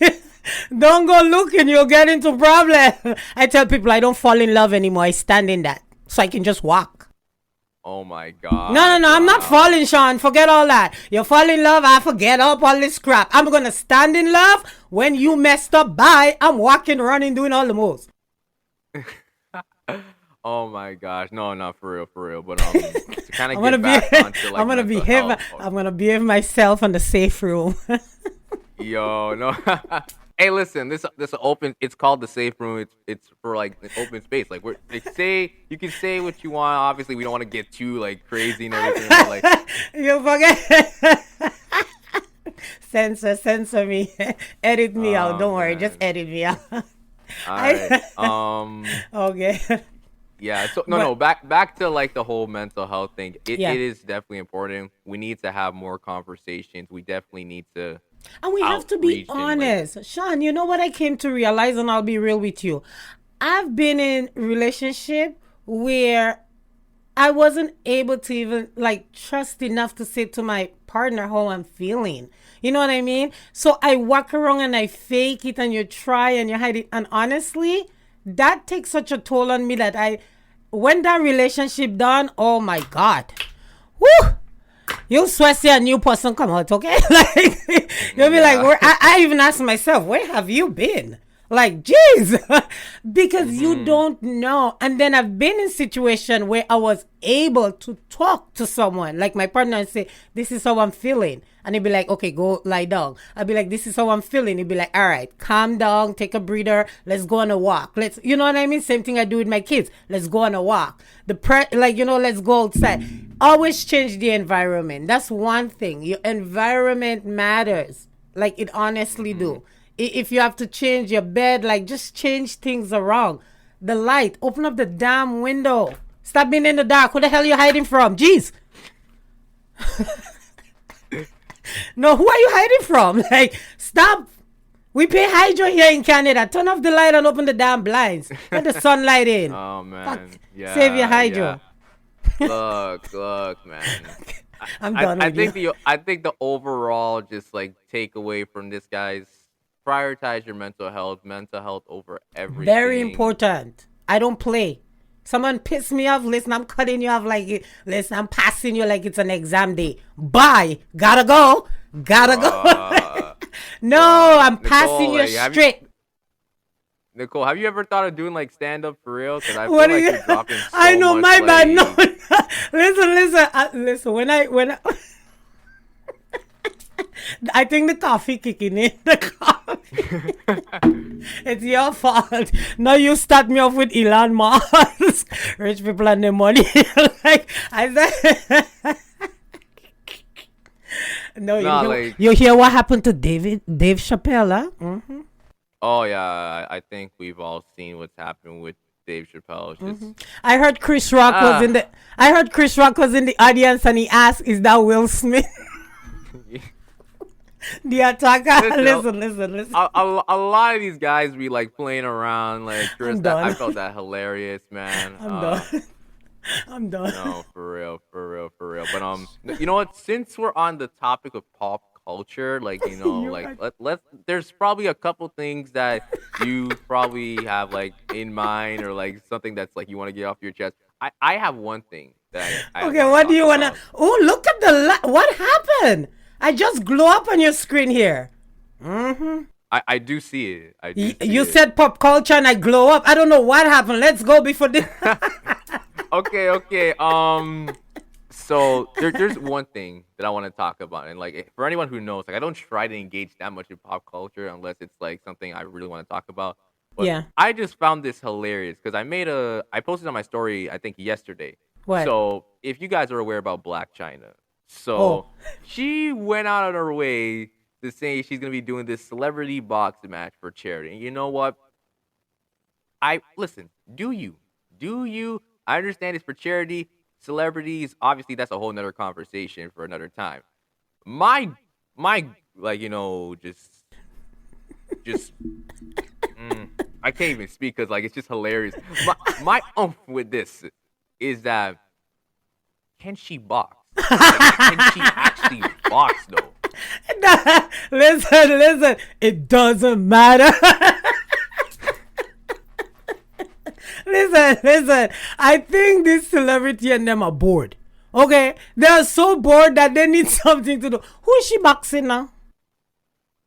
Don't go looking, you'll get into problem. I tell people I don't fall in love anymore. I stand in that so I can just walk. oh my No, no, God, no, I'm not wow. falling, Sean. Forget all that. You fall in love, I forget up all this crap. I'm gonna stand in love. When you messed up, bye. I'm walking, running, doing all the moves. Oh my gosh, no, not for real. But to kind I'm of gonna get be back onto I'm like gonna mental behave health. I'm gonna behave myself in the safe room. Yo, no. Hey, listen, this open. It's called the safe room. It's for like an open space. Like they say you can say what you want. Obviously, we don't want to get too like crazy and everything. But like, You forget. Censor me. Edit me out. oh Don't worry, just man. edit me out. All right. I okay. Yeah. So no, But no. Back to like the whole mental health thing. It yeah. is definitely important. We need to have more conversations. We definitely need to And we have to be outreach and like. honest. Sean, you know what I came to realize, and I'll be real with you. I've been in relationship where I wasn't able to even like trust enough to say to my partner how I'm feeling. You know what I mean? So I walk around and I fake it and you try and you hide it. And honestly, that takes such a toll on me that when that relationship done, oh my God. Woo! You'll swear see a new person come out, okay? Like you'll be like, I even ask myself, where have you been? Like, jeez, because you don't know. And then I've been in situation where I was able to talk to someone, like my partner, and say, this is how I'm feeling. And he'd be like, okay, go lie down. I'd be like, this is how I'm feeling. He'd be like, all right, calm down, take a breather. Let's go on a walk. You know what I mean? Same thing I do with my kids. Let's go on a walk. Let's go outside. Always change the environment. That's one thing. Your environment matters. Like, it honestly do. If you have to change your bed, like, just change things around. The light, open up the damn window. Stop being in the dark. Who the hell are you hiding from? Jeez. No, who are you hiding from? Like, stop. We pay hydro here in Canada. Turn off the light and open the damn blinds. Let the sunlight in. Oh, man. Fuck. Yeah. Save your hydro. Yeah. Look, man. I'm done with you. I think the overall just like takeaway from this, guys, prioritize your mental health over everything. Very important. I don't play. Someone pissed me off. Listen, I'm cutting you off listen, I'm passing you like it's an exam day. Bye. Gotta go. No, I'm passing you straight. Nicole, have you ever thought of doing like stand up for real? Because I feel like you're dropping so I know, much, my bad. No, listen. listen. When I I think the coffee kicking in. The coffee. It's your fault. Now you start me off with Elon Musk. Rich people and their money. Like I said. You hear what happened to Dave Chappelle, huh? Mm-hmm. Oh yeah, I think we've all seen what's happened with Dave Chappelle. I heard Chris Rock was in the. I heard Chris Rock was in the audience and he asked, "Is that Will Smith?" The attacker. Listen. A lot of these guys be like playing around, like Chris. I felt that hilarious, man. I'm done. No, for real. But you know what? Since we're on the topic of pop culture, like there's probably a couple things that you probably have like in mind, or like something that's like you want to get off your chest. I have one thing that okay, what do you want to? Oh, look at what happened? I just glow up on your screen here. Mm-hmm. I do see it. You said pop culture and I glow up. I don't know what happened. Let's go before this. Okay. So there's one thing that I want to talk about, and like for anyone who knows, like I don't try to engage that much in pop culture unless it's like something I really want to talk about. But yeah. I just found this hilarious because I posted on my story I think yesterday. What? So if you guys are aware about Black China, she went out of her way to say she's gonna be doing this celebrity box match for charity. And you know what? Do you? I understand it's for charity. Celebrities, obviously, that's a whole nother conversation for another time. My, like, just, I can't even speak because, like, it's just hilarious. My oomph with this is that, can she box? Can she actually box, though? Listen, it doesn't matter. Listen. I think this celebrity and them are bored. Okay? They are so bored that they need something to do. Who is she boxing now?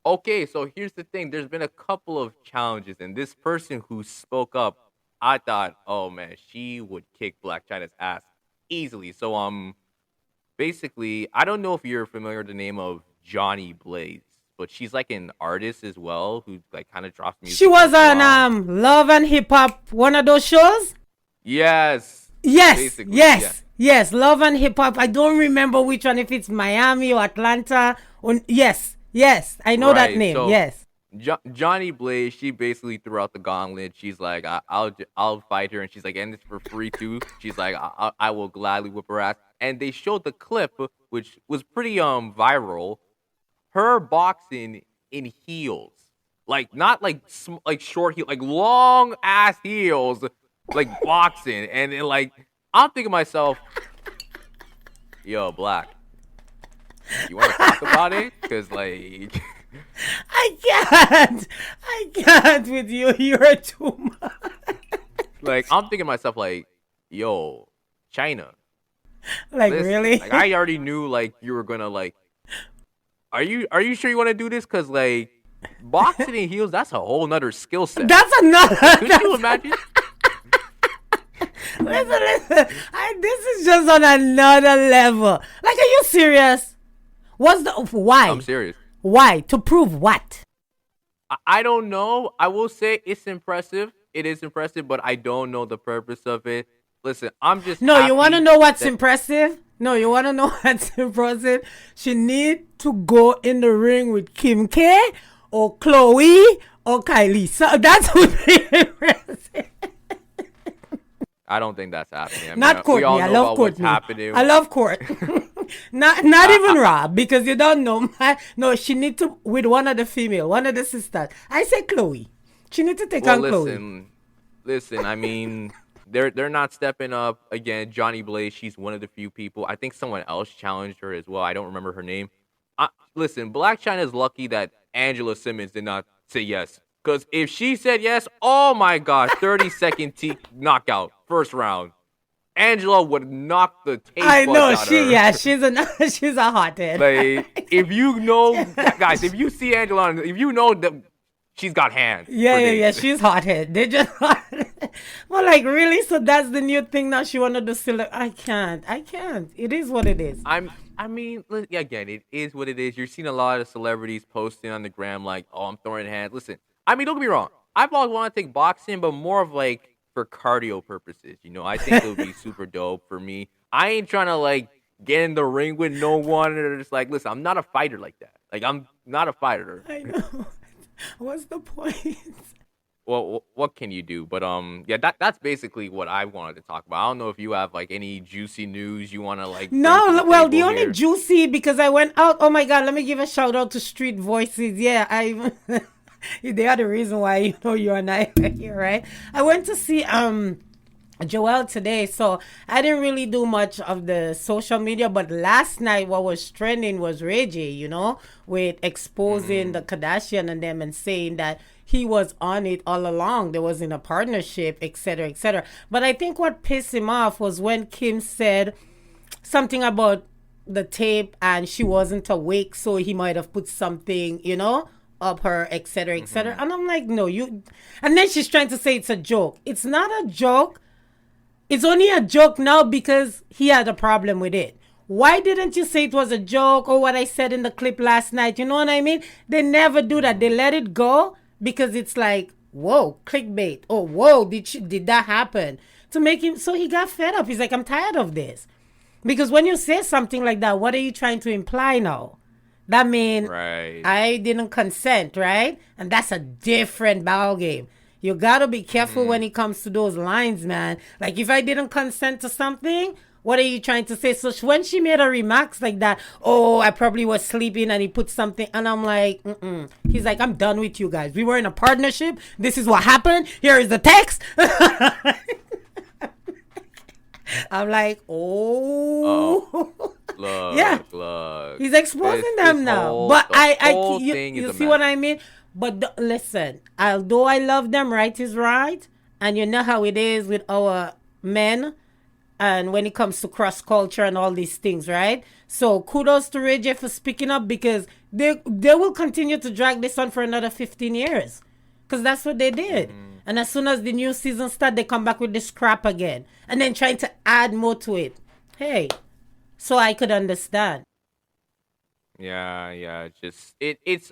Okay, so here's the thing. There's been a couple of challenges, and this person who spoke up, I thought, oh man, she would kick Black China's ass easily. So basically, I don't know if you're familiar with the name of Johnny Blaze, but she's like an artist as well who like kind of drops music. She was on Love and Hip Hop, one of those shows. Yes, Love and Hip Hop. I don't remember which one, if it's Miami or Atlanta. Yes, I know that name. So, yes. Johnny Blaze, she basically threw out the gauntlet. She's like, I'll fight her, and she's like, and it's for free too. She's like, I will gladly whip her ass. And they showed the clip, which was pretty viral. Her boxing in heels, like not like short heels, like long ass heels, like boxing, and like I'm thinking to myself, yo, Black, You want to talk about it? Because like, I can't with you. You're too much. like I'm thinking to myself like, yo, China. Like Listen, really? like I already knew like you were gonna like. Are you sure you want to do this? Because like, boxing and heels, that's a whole nother skill set. That's another. Could you imagine? Listen. This is just on another level. Like, are you serious? What's the why? I'm serious. Why? To prove what? I don't know. I will say it's impressive. It is impressive, but I don't know the purpose of it. Listen, I'm just No, you want to happy know what's that- impressive? No, you want to know what's impressive? She need to go in the ring with Kim K or Chloe or Kylie. So that's what be impressive. I don't think that's happening. I mean, Not we all Courtney. I know love about what's Courtney. happening. I love Court. not even Rob, because you don't know. No, she need to with one of the female, one of the sisters. I say Chloe. She need to take on Chloe. Listen. I mean, they're not stepping up again. Johnny Blaze, she's one of the few people. I think someone else challenged her as well. I don't remember her name. Listen, Black China is lucky that Angela Simmons did not say yes. Because if she said yes, oh my gosh, 30-second knockout, first round. Angela would knock the tape I know out of her. she's a hothead. Like, if you know, guys, if you see Angela, if you know that she's got hands. Yeah. She's hothead. They just hothead. Well, like really? So that's the new thing now. She wanted to still. I can't. It is what it is. I mean, again, it is what it is. You're seeing a lot of celebrities posting on the gram like, "Oh, I'm throwing hands." Listen, I mean, don't get me wrong. I've always wanted to take boxing, but more of like for cardio purposes. You know, I think it would be super dope for me. I ain't trying to like get in the ring with no one or just like, listen, I'm not a fighter like that. Like, I'm not a fighter. I know. What's the point? Well, what can you do? But yeah, that's basically what I wanted to talk about. I don't know if you have like any juicy news you want to like. No, well, the only here. juicy because I went out. Oh my God, let me give a shout out to Street Voices. Yeah, they are the reason why you and I are here, right? I went to see Joelle today, so I didn't really do much of the social media, but last night what was trending was Ray J, with exposing the Kardashian and them and saying that he was on it all along. There was in a partnership, etc., etc. But I think what pissed him off was when Kim said something about the tape and she wasn't awake, so he might have put something, up her, etc., etc. And I'm like, no, you. And then she's trying to say it's a joke. It's not a joke. It's only a joke now because he had a problem with it. Why didn't you say it was a joke or what I said in the clip last night? You know what I mean? They never do that. They let it go because it's like, whoa, clickbait. Oh, whoa, did that happen? To make him, so he got fed up. He's like, I'm tired of this. Because when you say something like that, what are you trying to imply now? That means right. I didn't consent, right? And that's a different ballgame. You gotta be careful when it comes to those lines, man. Like, if I didn't consent to something, what are you trying to say? So when she made her remarks like that, oh, I probably was sleeping and he put something, and I'm like, He's like, I'm done with you guys. We were in a partnership. This is what happened. Here is the text. I'm like, oh. Look, yeah. look. He's exposing them now. But you see what I mean? But listen, although I love them, right is right. And you know how it is with our men. And when it comes to cross culture and all these things, right? So kudos to Ray J for speaking up because they will continue to drag this on for another 15 years. Because that's what they did. And as soon as the new season starts, they come back with this crap again. And then trying to add more to it. Hey, so I could understand. Yeah. It's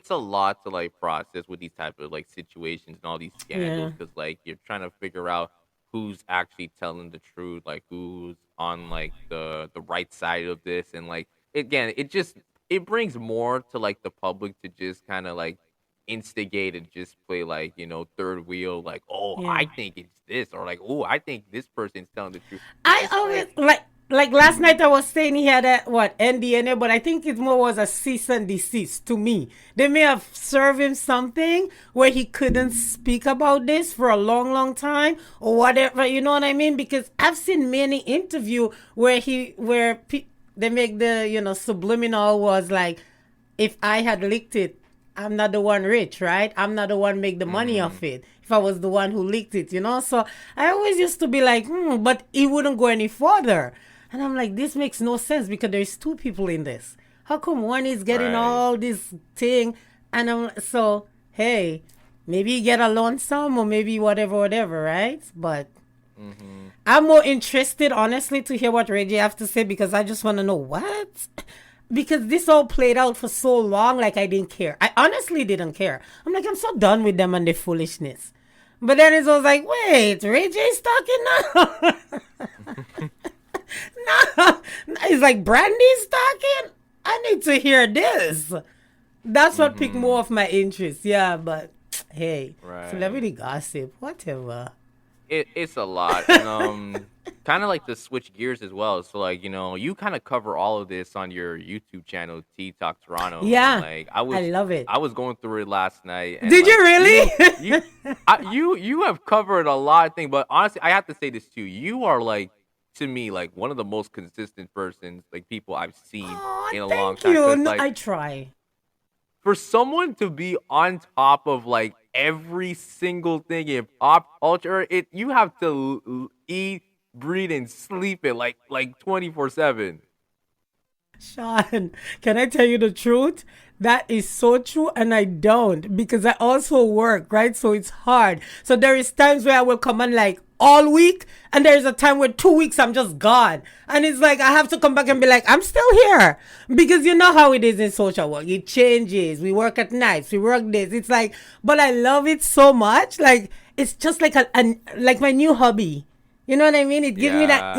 a lot to like process with these type of like situations and all these scandals because like you're trying to figure out who's actually telling the truth, like who's on like the right side of this, and like again, it brings more to like the public to just kind of like instigate and just play like third wheel, like I think it's this, or like I think this person's telling the truth. I always like last night I was saying he had a NDNA, but I think it more was a cease and desist to me. They may have served him something where he couldn't speak about this for a long, long time or whatever. You know what I mean? Because I've seen many interviews where they make the, subliminal was like, if I had leaked it, I'm not the one rich, right? I'm not the one make the money off it. If I was the one who leaked it, So I always used to be like, but it wouldn't go any further. And I'm like, this makes no sense because there's two people in this. How come one is getting all this thing? And so, hey, maybe you get a loan some or maybe whatever, right? But I'm more interested, honestly, to hear what Reggie have to say because I just want to know what? Because this all played out for so long, like I didn't care. I honestly didn't care. I'm like, I'm so done with them and their foolishness. But then it was like, wait, Ray J's talking now? No. It's like, Brandy's talking? I need to hear this. That's what piqued more of my interest. Yeah, but hey, celebrity gossip, whatever. It's a lot. And, kind of like to switch gears as well. So like, you kind of cover all of this on your YouTube channel, Tea Talk Toronto. Yeah. And, like I love it. I was going through it last night. And, Did you really? You have covered a lot of things, but honestly, I have to say this too. You are like, to me, like one of the most consistent people I've seen in a long time. Thank you. No, I try. For someone to be on top of like every single thing in pop culture, you have to eat, breathe, and sleep it like 24/7. Sean, can I tell you the truth? That is so true, and I don't because I also work, right? So it's hard. So there is times where I will come on like all week, and there is a time where 2 weeks I'm just gone. And it's like I have to come back and be like, I'm still here. Because you know how it is in social work. It changes. We work at nights. We work days. It's like, but I love it so much. Like, it's just like like my new hobby. You know what I mean? It gives me that,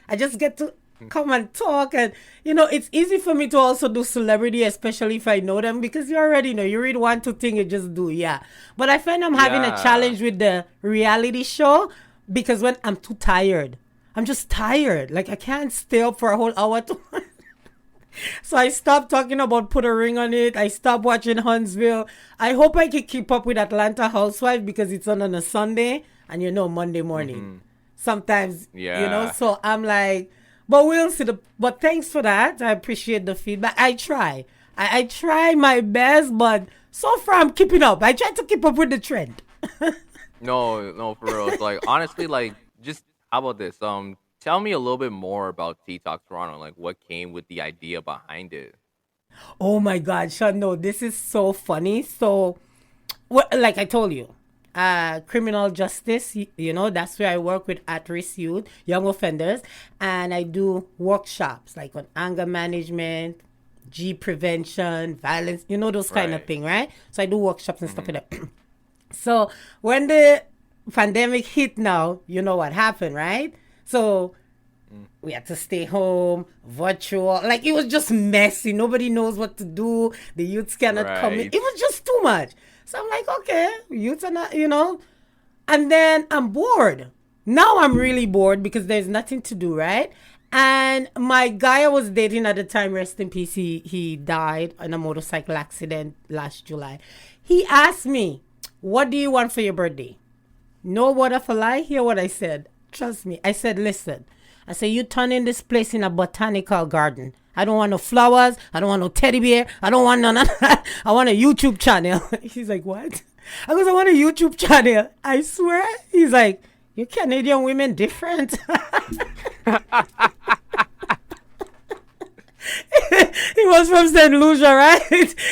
I just get to come and talk. And, it's easy for me to also do celebrity, especially if I know them, because you already know. You read 1, 2 things, you just do, yeah. But I find I'm having a challenge with the reality show because when I'm too tired. I'm just tired. Like, I can't stay up for a whole hour. So I stopped talking about Put a Ring on It. I stopped watching Huntsville. I hope I can keep up with Atlanta Housewives because it's on a Sunday and, Monday morning. Sometimes, so I'm like, but we'll see. But thanks for that. I appreciate the feedback. I try. I try my best, but so far I'm keeping up. I try to keep up with the trend. No, for real. It's like, honestly, like, just, how about this? Tell me a little bit more about Tea Talk Toronto. Like, what came with the idea behind it? Oh my God, Sean, no, this is so funny. So, like I told you, criminal justice, that's where I work with at-risk youth, young offenders, and I do workshops like on anger management, G prevention, violence, those kind of thing, right? So I do workshops and stuff like that. So when the pandemic hit now, you know what happened, right? So we had to stay home, virtual. Like, it was just messy. Nobody knows what to do. The youths cannot come in. It was just too much. So I'm like, okay, youths are not, And then I'm bored. Now I'm really bored because there's nothing to do, right? And my guy I was dating at the time, rest in peace, he died in a motorcycle accident last July. He asked me, what do you want for your birthday? No word of a lie. Hear what I said. Trust me. I said, listen. I said, you turn in this place in a botanical garden. I don't want no flowers. I don't want no teddy bear. I don't want none of that. I want a YouTube channel. He's like, what? I goes, I want a YouTube channel. I swear. He's like, you Canadian women different. He was from St. Lucia, right?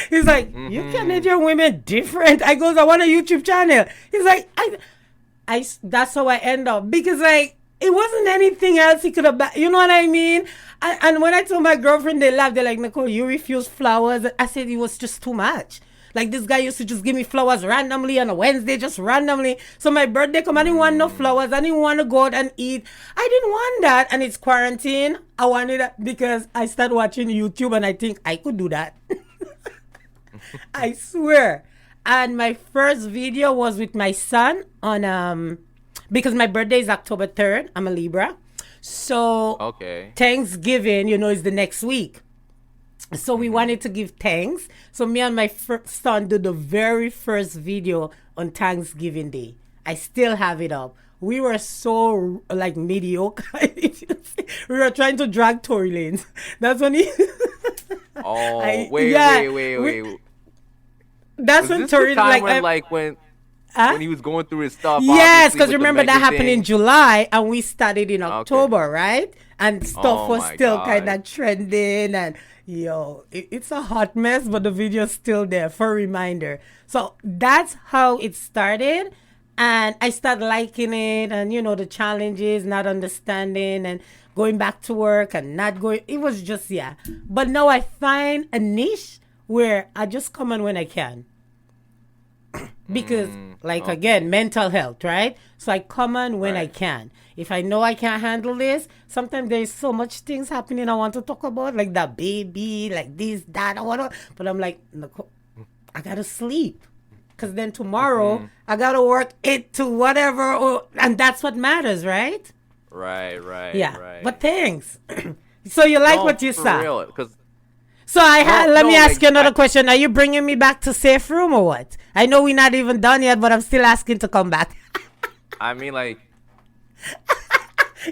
He's like, you Canadian women different. I goes, I want a YouTube channel. He's like, I that's how I end up. Because, like, it wasn't anything else he could have, you know what I mean? And when I told my girlfriend, they laughed. They're like, Nicole, you refuse flowers. I said it was just too much. Like, this guy used to just give me flowers randomly on a Wednesday, just randomly. So my birthday come, I didn't want no flowers. I didn't want to go out and eat. I didn't want that. And it's quarantine. I wanted that because I started watching YouTube and I think I could do that. I swear. And my first video was with my son on, because my birthday is October 3rd. I'm a Libra. So Thanksgiving, is the next week. So we wanted to give thanks. So me and my son did the very first video on Thanksgiving Day. I still have it up. We were so like mediocre. We were trying to drag Tory Lanez. That's when he. Oh, yeah, wait. That's Was when this Tory the time like when huh? when he was going through his stuff? Yes, Obviously, because with the remember that Megan happened in thing? July and we started in Okay. October, right? And stuff Oh was my still kind God. of trending and it's a hot mess, but the video's still there for a reminder. So that's how it started. And I started liking it and the challenges, not understanding and going back to work and not going. It was just, yeah. But now I find a niche where I just come on when I can because like Okay. again mental health, right? So I come on when I Right. can. If I know I can't handle this, sometimes there's so much things happening I want to talk about, like that baby, like this, that, or whatever. But I'm like, "Look, I gotta sleep because then tomorrow I gotta work 8 to whatever, and that's what matters, right? Yeah, Right. but thanks. So you like No, what you for saw? real. Because So let me ask like you another question. Are you bringing me back to safe room or what? I know we're not even done yet, but I'm still asking to come back. I mean, like,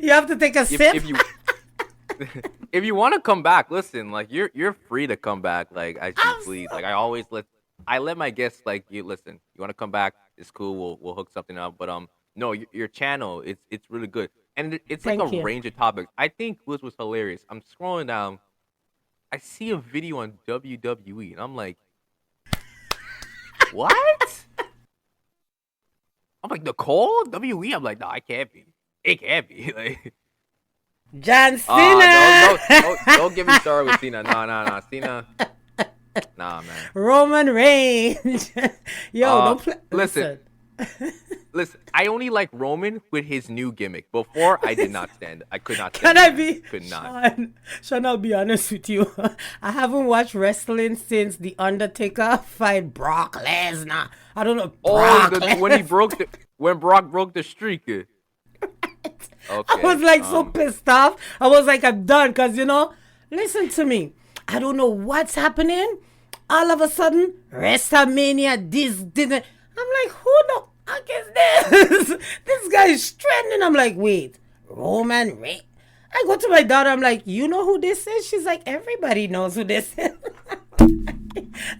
You have to take a sip. if you if you want to come back, listen, like you're free to come back, like as you I'm please. so- Like I let my guests like you listen. You want to come back? It's cool. We'll hook something up. But no, your channel it's really good, and it's like a Thank you. range of topics. I think this was hilarious. I'm scrolling down. I see a video on WWE, and I'm like, what? I'm like, Nicole WWE. I'm like, no, I can't be. It can't be. Like, John ah, Cena, don't get me started with Cena. No, Cena. Nah, man. Roman Reigns. Yo, don't play. Listen, listen. I only like Roman with his new gimmick. Before, I did not stand. I could not Can stand. I the man. be Could not. Sean, I'll be honest with you. I haven't watched wrestling since The Undertaker fight Brock Lesnar. I don't know. Oh, Brock when Brock broke the streak. Okay. I was like so pissed off. I was like, I'm done. Because, listen to me. I don't know what's happening. All of a sudden, WrestleMania, this didn't. I'm like, who the fuck is this? This guy is trending. I'm like, wait, Roman Reigns. I go to my daughter. I'm like, you know who this is? She's like, everybody knows who this is.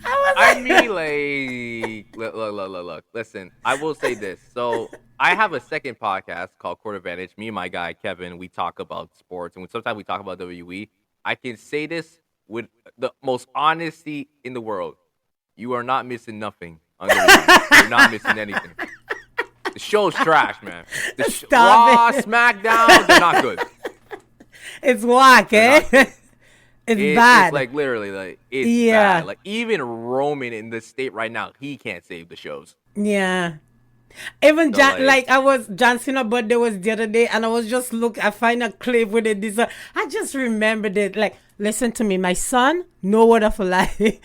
I mean, like, look. Listen, I will say this. So, I have a second podcast called Court Advantage. Me and my guy, Kevin, we talk about sports, and sometimes we talk about WWE. I can say this with the most honesty in the world. You are not missing nothing on WWE. You're not missing anything. The show's trash, man. Stop Raw, it. SmackDown, they're not good. It's whack, eh? It's bad. It's like literally like it's Yeah. bad. Like even Roman in this state right now, he can't save the shows. Yeah. Even So, John Cena birthday was the other day, and I was just I find a clip with it. I just remembered it. Like, listen to me, my son, no word of a lie.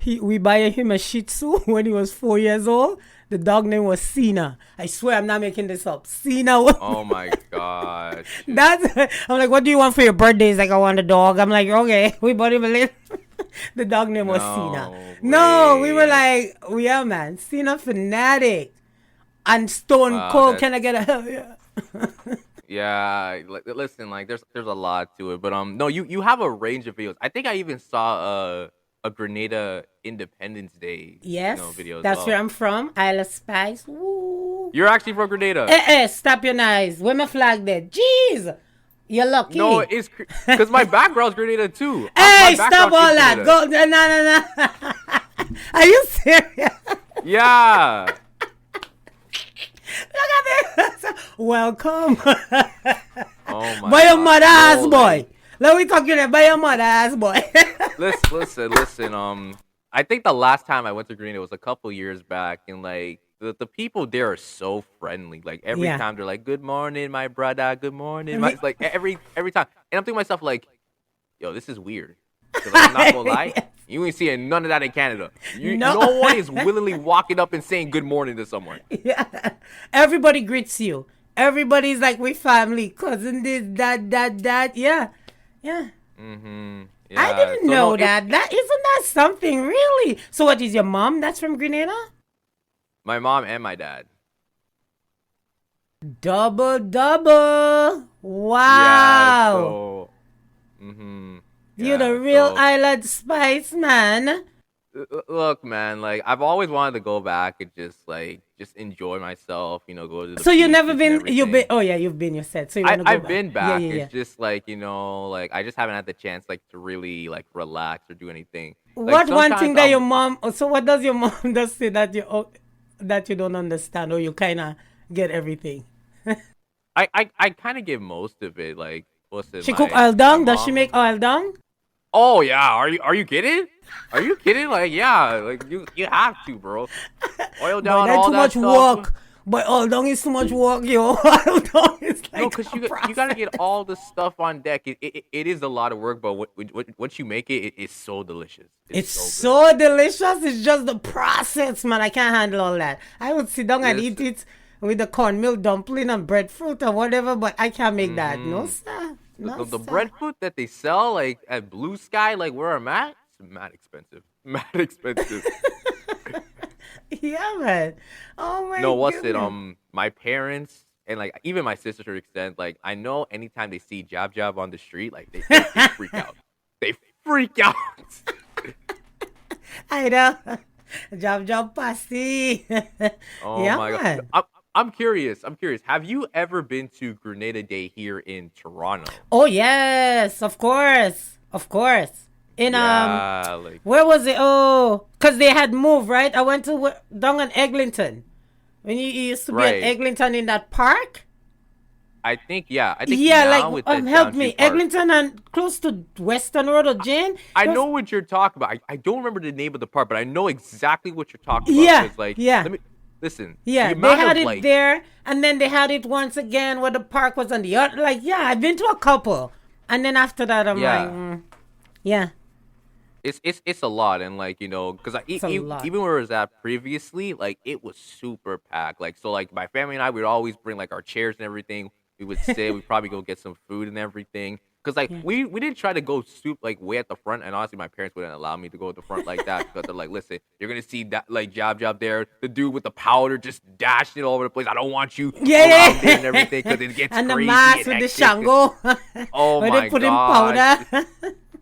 We buy him a Shih Tzu when he was 4 years old. The dog name was Cena. I swear, I'm not making this up. Cena. Oh my gosh. I'm like, what do you want for your birthday? He's like, I want a dog. I'm like, okay, we bought him a little. The dog name was Cena. No, we were like, yeah, man, Cena fanatic. And Stone Wow, Cold, can I get a hell yeah? Yeah, listen, like there's a lot to it, but no, you have a range of videos. I think I even saw a Grenada Independence Day Yes, video as that's well. where I'm from. Isle of Spice. Woo. You're actually from Grenada. Stop your knives. Where my flag there? Jeez. You're lucky. No, it's because my background's Grenada too. Hey, My stop background all is that. Grenada. No. Are you serious? Yeah. Look at this. Welcome. Oh my By your God. mother ass No, boy. like, Let me talk to you by your mother ass boy. listen. I think the last time I went to Grenada was a couple years back, and like the people there are so friendly. Like every Yeah. time they're like, "Good morning, my brother. Good morning." Me- It's like every time, and I'm thinking to myself like, "Yo, this is weird." Because I'm not gonna lie, you ain't seeing none of that in Canada. No. No one is willingly walking up and saying good morning to someone. Yeah. Everybody greets you. Everybody's like, we family, cousin, this, that. Yeah. Yeah. Mm-hmm. I didn't know that. That isn't that something, really? So what is your mom that's from Grenada? My mom and my dad. Double double. Yeah, Wow. so You the yeah, real so island spice man. look, man, like I've always wanted to go back and just enjoy myself, go to the So you never beaches and been? You've been? everything. Oh yeah, you've been. You said so. You I want to go I've back? been Yeah, back. yeah, It's yeah. just like I just haven't had the chance like to really like relax or do anything. Like What one sometimes thing that your I'm mom? So what does your mom does say that that you don't understand or you kind of get everything? I kind of get most of it. Like listen, She cook my oil my down. Does she make mom. oil down? Oh yeah, are you kidding? Are you kidding? Like yeah, like you have to, bro. Oil Boy, down that's all too that much stuff. work. But oil down is too much work, yo. Oil down is No, like cause a you gotta process. get all the stuff on deck. It is a lot of work, but once you make it, it is so delicious. It's It's so good. so delicious. It's just the process, man. I can't handle all that. I would sit down and eat Listen, it with the cornmeal dumpling and breadfruit or whatever, but I can't make that. No, mm-hmm. sir. The, No, the the sir. breadfruit that they sell like at Blue Sky, like where I'm at, it's mad expensive. Mad expensive. Yeah, man. Oh my No, what's it? goodness. My parents and like even my sister to an extent, like I know anytime they see Jab Jab on the street, like they freak out. They freak out. I know. Job, job, pasty. Oh Yeah, my god. man. I'm curious. I'm curious. Have you ever been to Grenada Day here in Toronto? Oh yes, of course, of course. In Yeah, like where was it? Oh, cause they had moved, right? I went to down in Eglinton. When you used to be at right. Eglinton in that park. I think yeah. I think Yeah, like now it's at help Downview me, Park. Eglinton and close to Western Road or Jane. I There was, know what you're talking about. I don't remember the name of the park, but I know exactly what you're talking about. yeah, Because like, yeah, let me listen. The yeah. They amount had of it like there, and then they had it once again where the park was on the other. Like, yeah, I've been to a couple, and then after that, I'm like, yeah. yeah, It's a lot, and like because it's a lot. even where it was at previously, like it was super packed. Like so, like my family and I would always bring like our chairs and everything. We would sit. We'd probably go get some food and everything. Cause like Yeah. we didn't try to go soup like way at the front, and honestly, my parents wouldn't allow me to go at the front like that because they're like, listen, you're gonna see that like Jab there, the dude with the powder just dashing it all over the place. I don't want you Yeah, around there and yeah. everything because it gets And the crazy mask and with the hectic. Shango Oh where they my put in gosh. powder.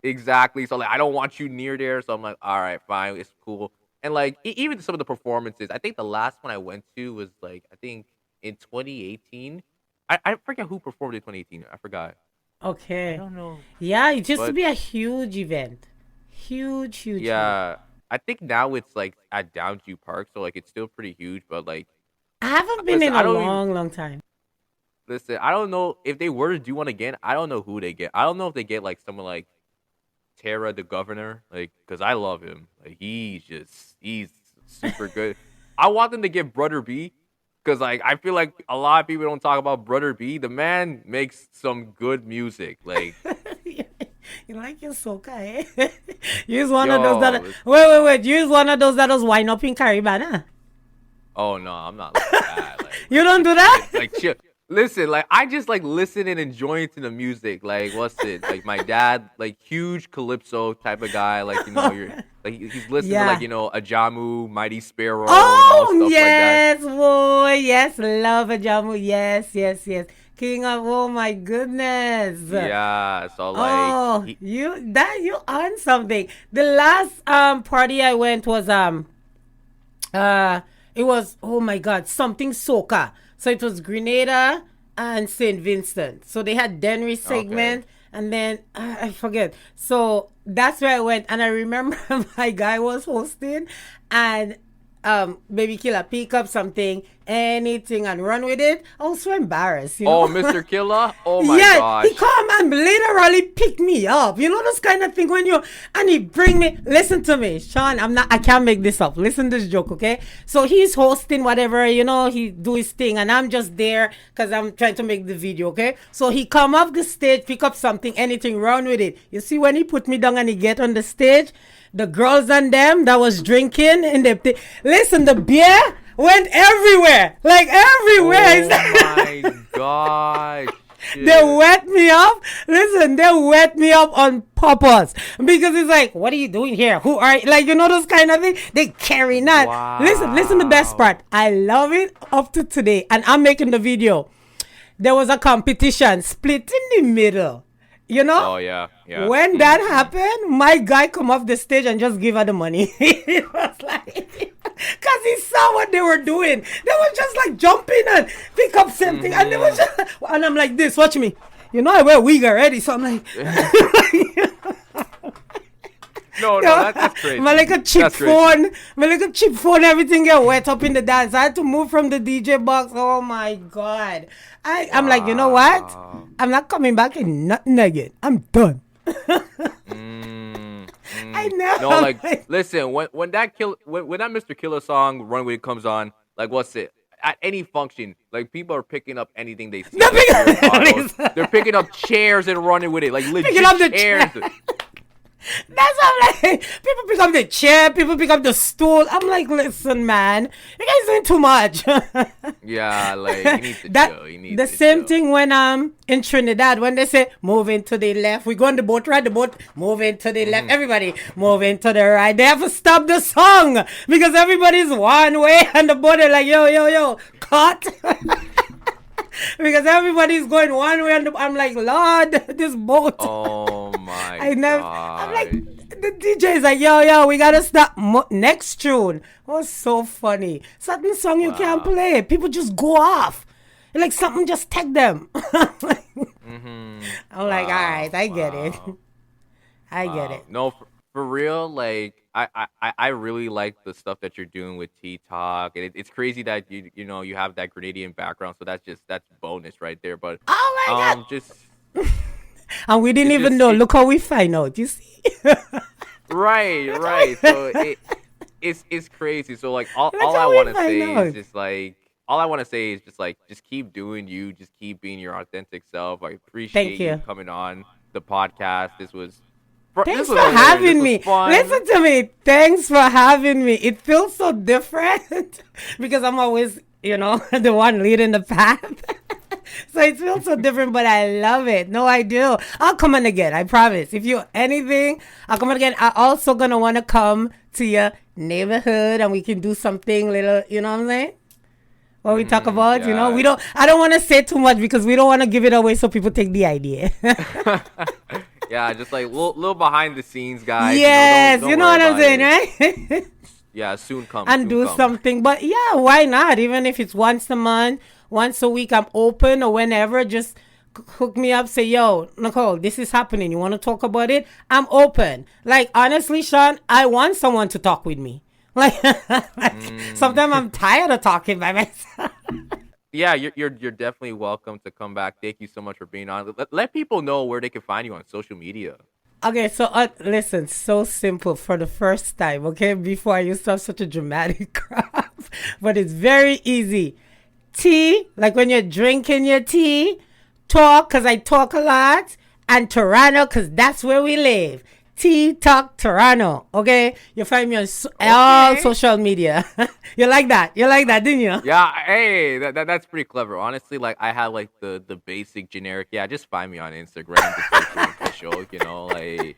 Exactly. So like, I don't want you near there. So I'm like, all right, fine, it's cool. And like, even some of the performances, I think the last one I went to was like, I think in 2018. I forget who performed in 2018. I forgot. I Okay. don't know, Yeah, it used to but be a huge event. Huge, huge, huge. yeah, I think now it's like at Downview Park, so like it's still pretty huge. But like, I haven't been listen, in I a don't even long, long time. listen. I don't know if they were to do one again. I don't know who they get. I don't know if they get like someone like Tara the Governor, like, cause I love him. Like, he's super good. I want them to get Brother B, cause like I feel like a lot of people don't talk about Brother B. The man makes some good music. Like, You like your soca, eh? Use one of those yo, that. Wait. Use one of those that was wind up in Caribbean, huh? oh no, I'm not like that. You don't do that? Like chill. Listen, like I just like listen and enjoy to the music. Like what's it? Like my dad, like huge calypso type of guy. Like you're like he's listening to Yeah. like Ajamu, Mighty Sparrow, and all Oh stuff like that. yes, boy, yes, love a jamu, yes, yes, yes. King of, oh my goodness. Yeah, so like Oh, you on something. The last party I went was it was, oh my god, something soca. So it was Grenada and St. Vincent. So they had Denry okay. segment, and then I forget. So that's where I went, and I remember my guy was hosting, and baby killer pick up something, anything, and run with it. I was so embarrassed, you Oh, know. Mr. Killer. Oh my Yeah, he gosh. come and literally pick me up. You know this kind of thing when you and he bring me. Listen to me, Sean. I can't make this up. Listen to this joke, okay? So he's hosting whatever, he do his thing, and I'm just there because I'm trying to make the video, okay? So he come off the stage, pick up something, anything, run with it. You see when he put me down and he get on the stage, the girls and them that was drinking in the listen, the beer went everywhere, like everywhere. Oh my gosh. They wet me up. Listen, they wet me up on purpose because it's like, what are you doing here? Who are you? Like, you know, those kind of things. They carry that. Wow. Listen. The best part. I love it up to today, and I'm making the video. There was a competition, split in the middle. You know? Oh yeah. When that happened, my guy come off the stage and just give her the money. It was like, because he saw what they were doing. They were just like jumping and pick up something, and they was just, and I'm like this. Watch me. You know I wear wig already, so I'm like. No, that's crazy. My like a cheap phone. My like a cheap phone. Everything get wet up in the dance. I had to move from the DJ box. Oh my God. I'm like, you know what? I'm not coming back in nothing again. I'm done. I know. No, like, listen, when that Mr. Killer song "Run With It" comes on, like, what's it? At any function, like, people are picking up anything they see. They're picking up chairs and running with it, like legit picking up the chairs. That's what I'm like. People pick up the chair, people pick up the stool. I'm like, listen, man, you guys doing too much. Yeah, like, you need to chill. You need the to same chill. thing when in Trinidad, when they say moving to the left, we go on the boat, ride the boat, moving to the left, everybody moving to the right. They have to stop the song because everybody's one way and the boat are like, yo, cut. Because everybody's going one way, and I'm like, Lord, this boat. Oh my God. I'm like, the DJ is like, yo, we gotta stop. Next tune was so funny. Certain song you can't play. People just go off. Like something just take them. I'm like, all right, I get it. I get it. No, for real, like, I really like the stuff that you're doing with TikTok, and it's crazy that you know you have that Grenadian background, so that's bonus right there. But oh my God, just and we didn't even know. Look how we find out. You see, right. So it's crazy. So like all I want to say is just like just keep doing you, just keep being your authentic self. I appreciate you coming on the podcast. Thanks for having me. Listen to me. Thanks for having me. It feels so different because I'm always, the one leading the path. So it feels so different, but I love it. No, I do. I'll come on again. I promise. If you anything, I'll come on again. I'm also going to want to come to your neighborhood and we can do something little, you know what I'm saying? What we talk about, I don't want to say too much because we don't want to give it away so people take the idea. Yeah, just like little behind the scenes, guys. Yes, you know what I'm saying, right? Yeah, soon come. And do something. But yeah, why not? Even if it's once a month, once a week, I'm open or whenever. Just hook me up. Say, yo, Nicole, this is happening. You want to talk about it? I'm open. Like, honestly, Shon, I want someone to talk with me. Like sometimes I'm tired of talking by myself. Yeah, you're definitely welcome to come back. Thank you so much for being on. Let people know where they can find you on social media. Okay, so listen, so simple for the first time, okay? Before I used to have such a dramatic crap, but it's very easy. Tea, like when you're drinking your tea, talk, because I talk a lot, and Toronto, because that's where we live. Tea Talk Toronto, okay? You find me on all social media. You like that, didn't you? Yeah, hey, that's pretty clever. Honestly, like I have like the basic generic. Yeah, just find me on Instagram, the official, like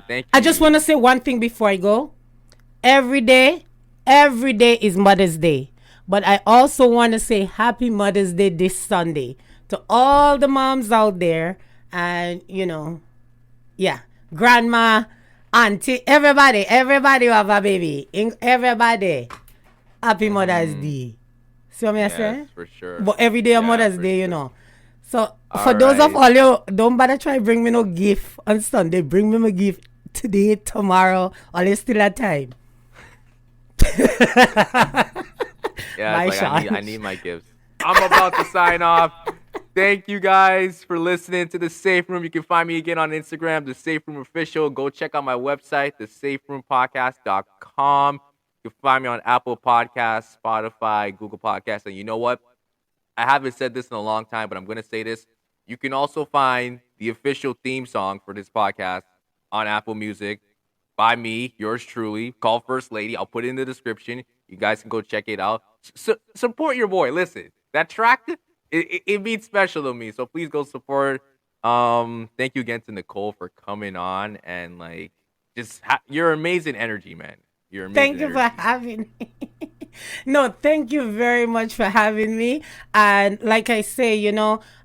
thank you. I just want to say one thing before I go. Every day is Mother's Day, but I also want to say Happy Mother's Day this Sunday to all the moms out there, and grandma, auntie, everybody who have a baby. Everybody. Happy Mother's Day. See what I say? For sure. But every day on Mother's Day, So for those of all you, don't bother try bring me no gift on Sunday. Bring me my gift today, tomorrow, or you still have time. Yeah, it's like I need my gifts. I'm about to sign off. Thank you guys for listening to The Safe Room. You can find me again on Instagram, The Safe Room Official. Go check out my website, thesaferoompodcast.com. You can find me on Apple Podcasts, Spotify, Google Podcasts. And you know what? I haven't said this in a long time, but I'm going to say this. You can also find the official theme song for this podcast on Apple Music by me, yours truly, called First Lady. I'll put it in the description. You guys can go check it out. Support your boy. Listen, that track, it means special to me. So please go support. Thank you again to Nicole for coming on and like you're amazing energy, man. You're amazing. Thank you for having me. No, thank you very much for having me. And like I say,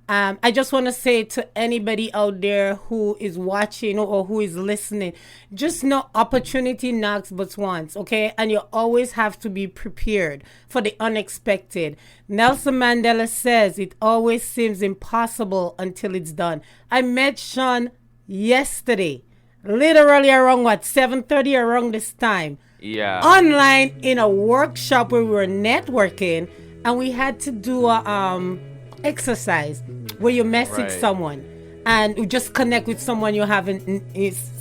I just want to say to anybody out there who is watching or who is listening, just know opportunity knocks but once, okay? And you always have to be prepared for the unexpected. Nelson Mandela says it always seems impossible until it's done. I met Shon yesterday, literally around 7:30 around this time. Yeah. Online in a workshop where we were networking, and we had to do a exercise where you message someone and you just connect with someone you haven't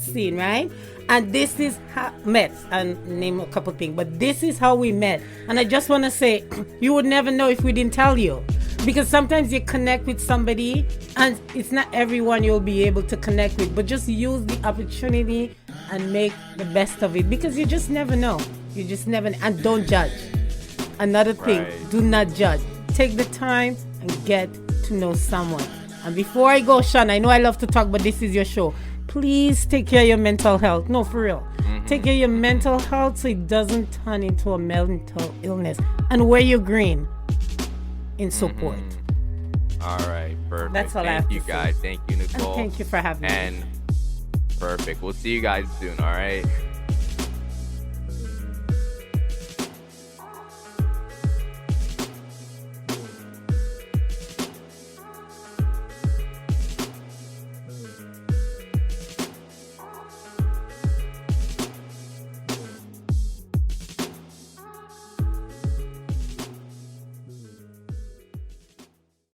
seen, right? And this is how met and name a couple things, but this is how we met. And I just want to say, you would never know if we didn't tell you, because sometimes you connect with somebody and it's not everyone you'll be able to connect with, but just use the opportunity and make the best of it, because you just never know. You just never, and don't judge. Another thing, do not judge. Take the time and get to know someone. And before I go, Shon, I know I love to talk, but this is your show. Please take care of your mental health. No, for real. Take care of your mental health so it doesn't turn into a mental illness. And wear your green in support. All right, perfect. That's all I have to say. Thank you, guys. Thank you, Nicole. And thank you for having me. And perfect. We'll see you guys soon, all right?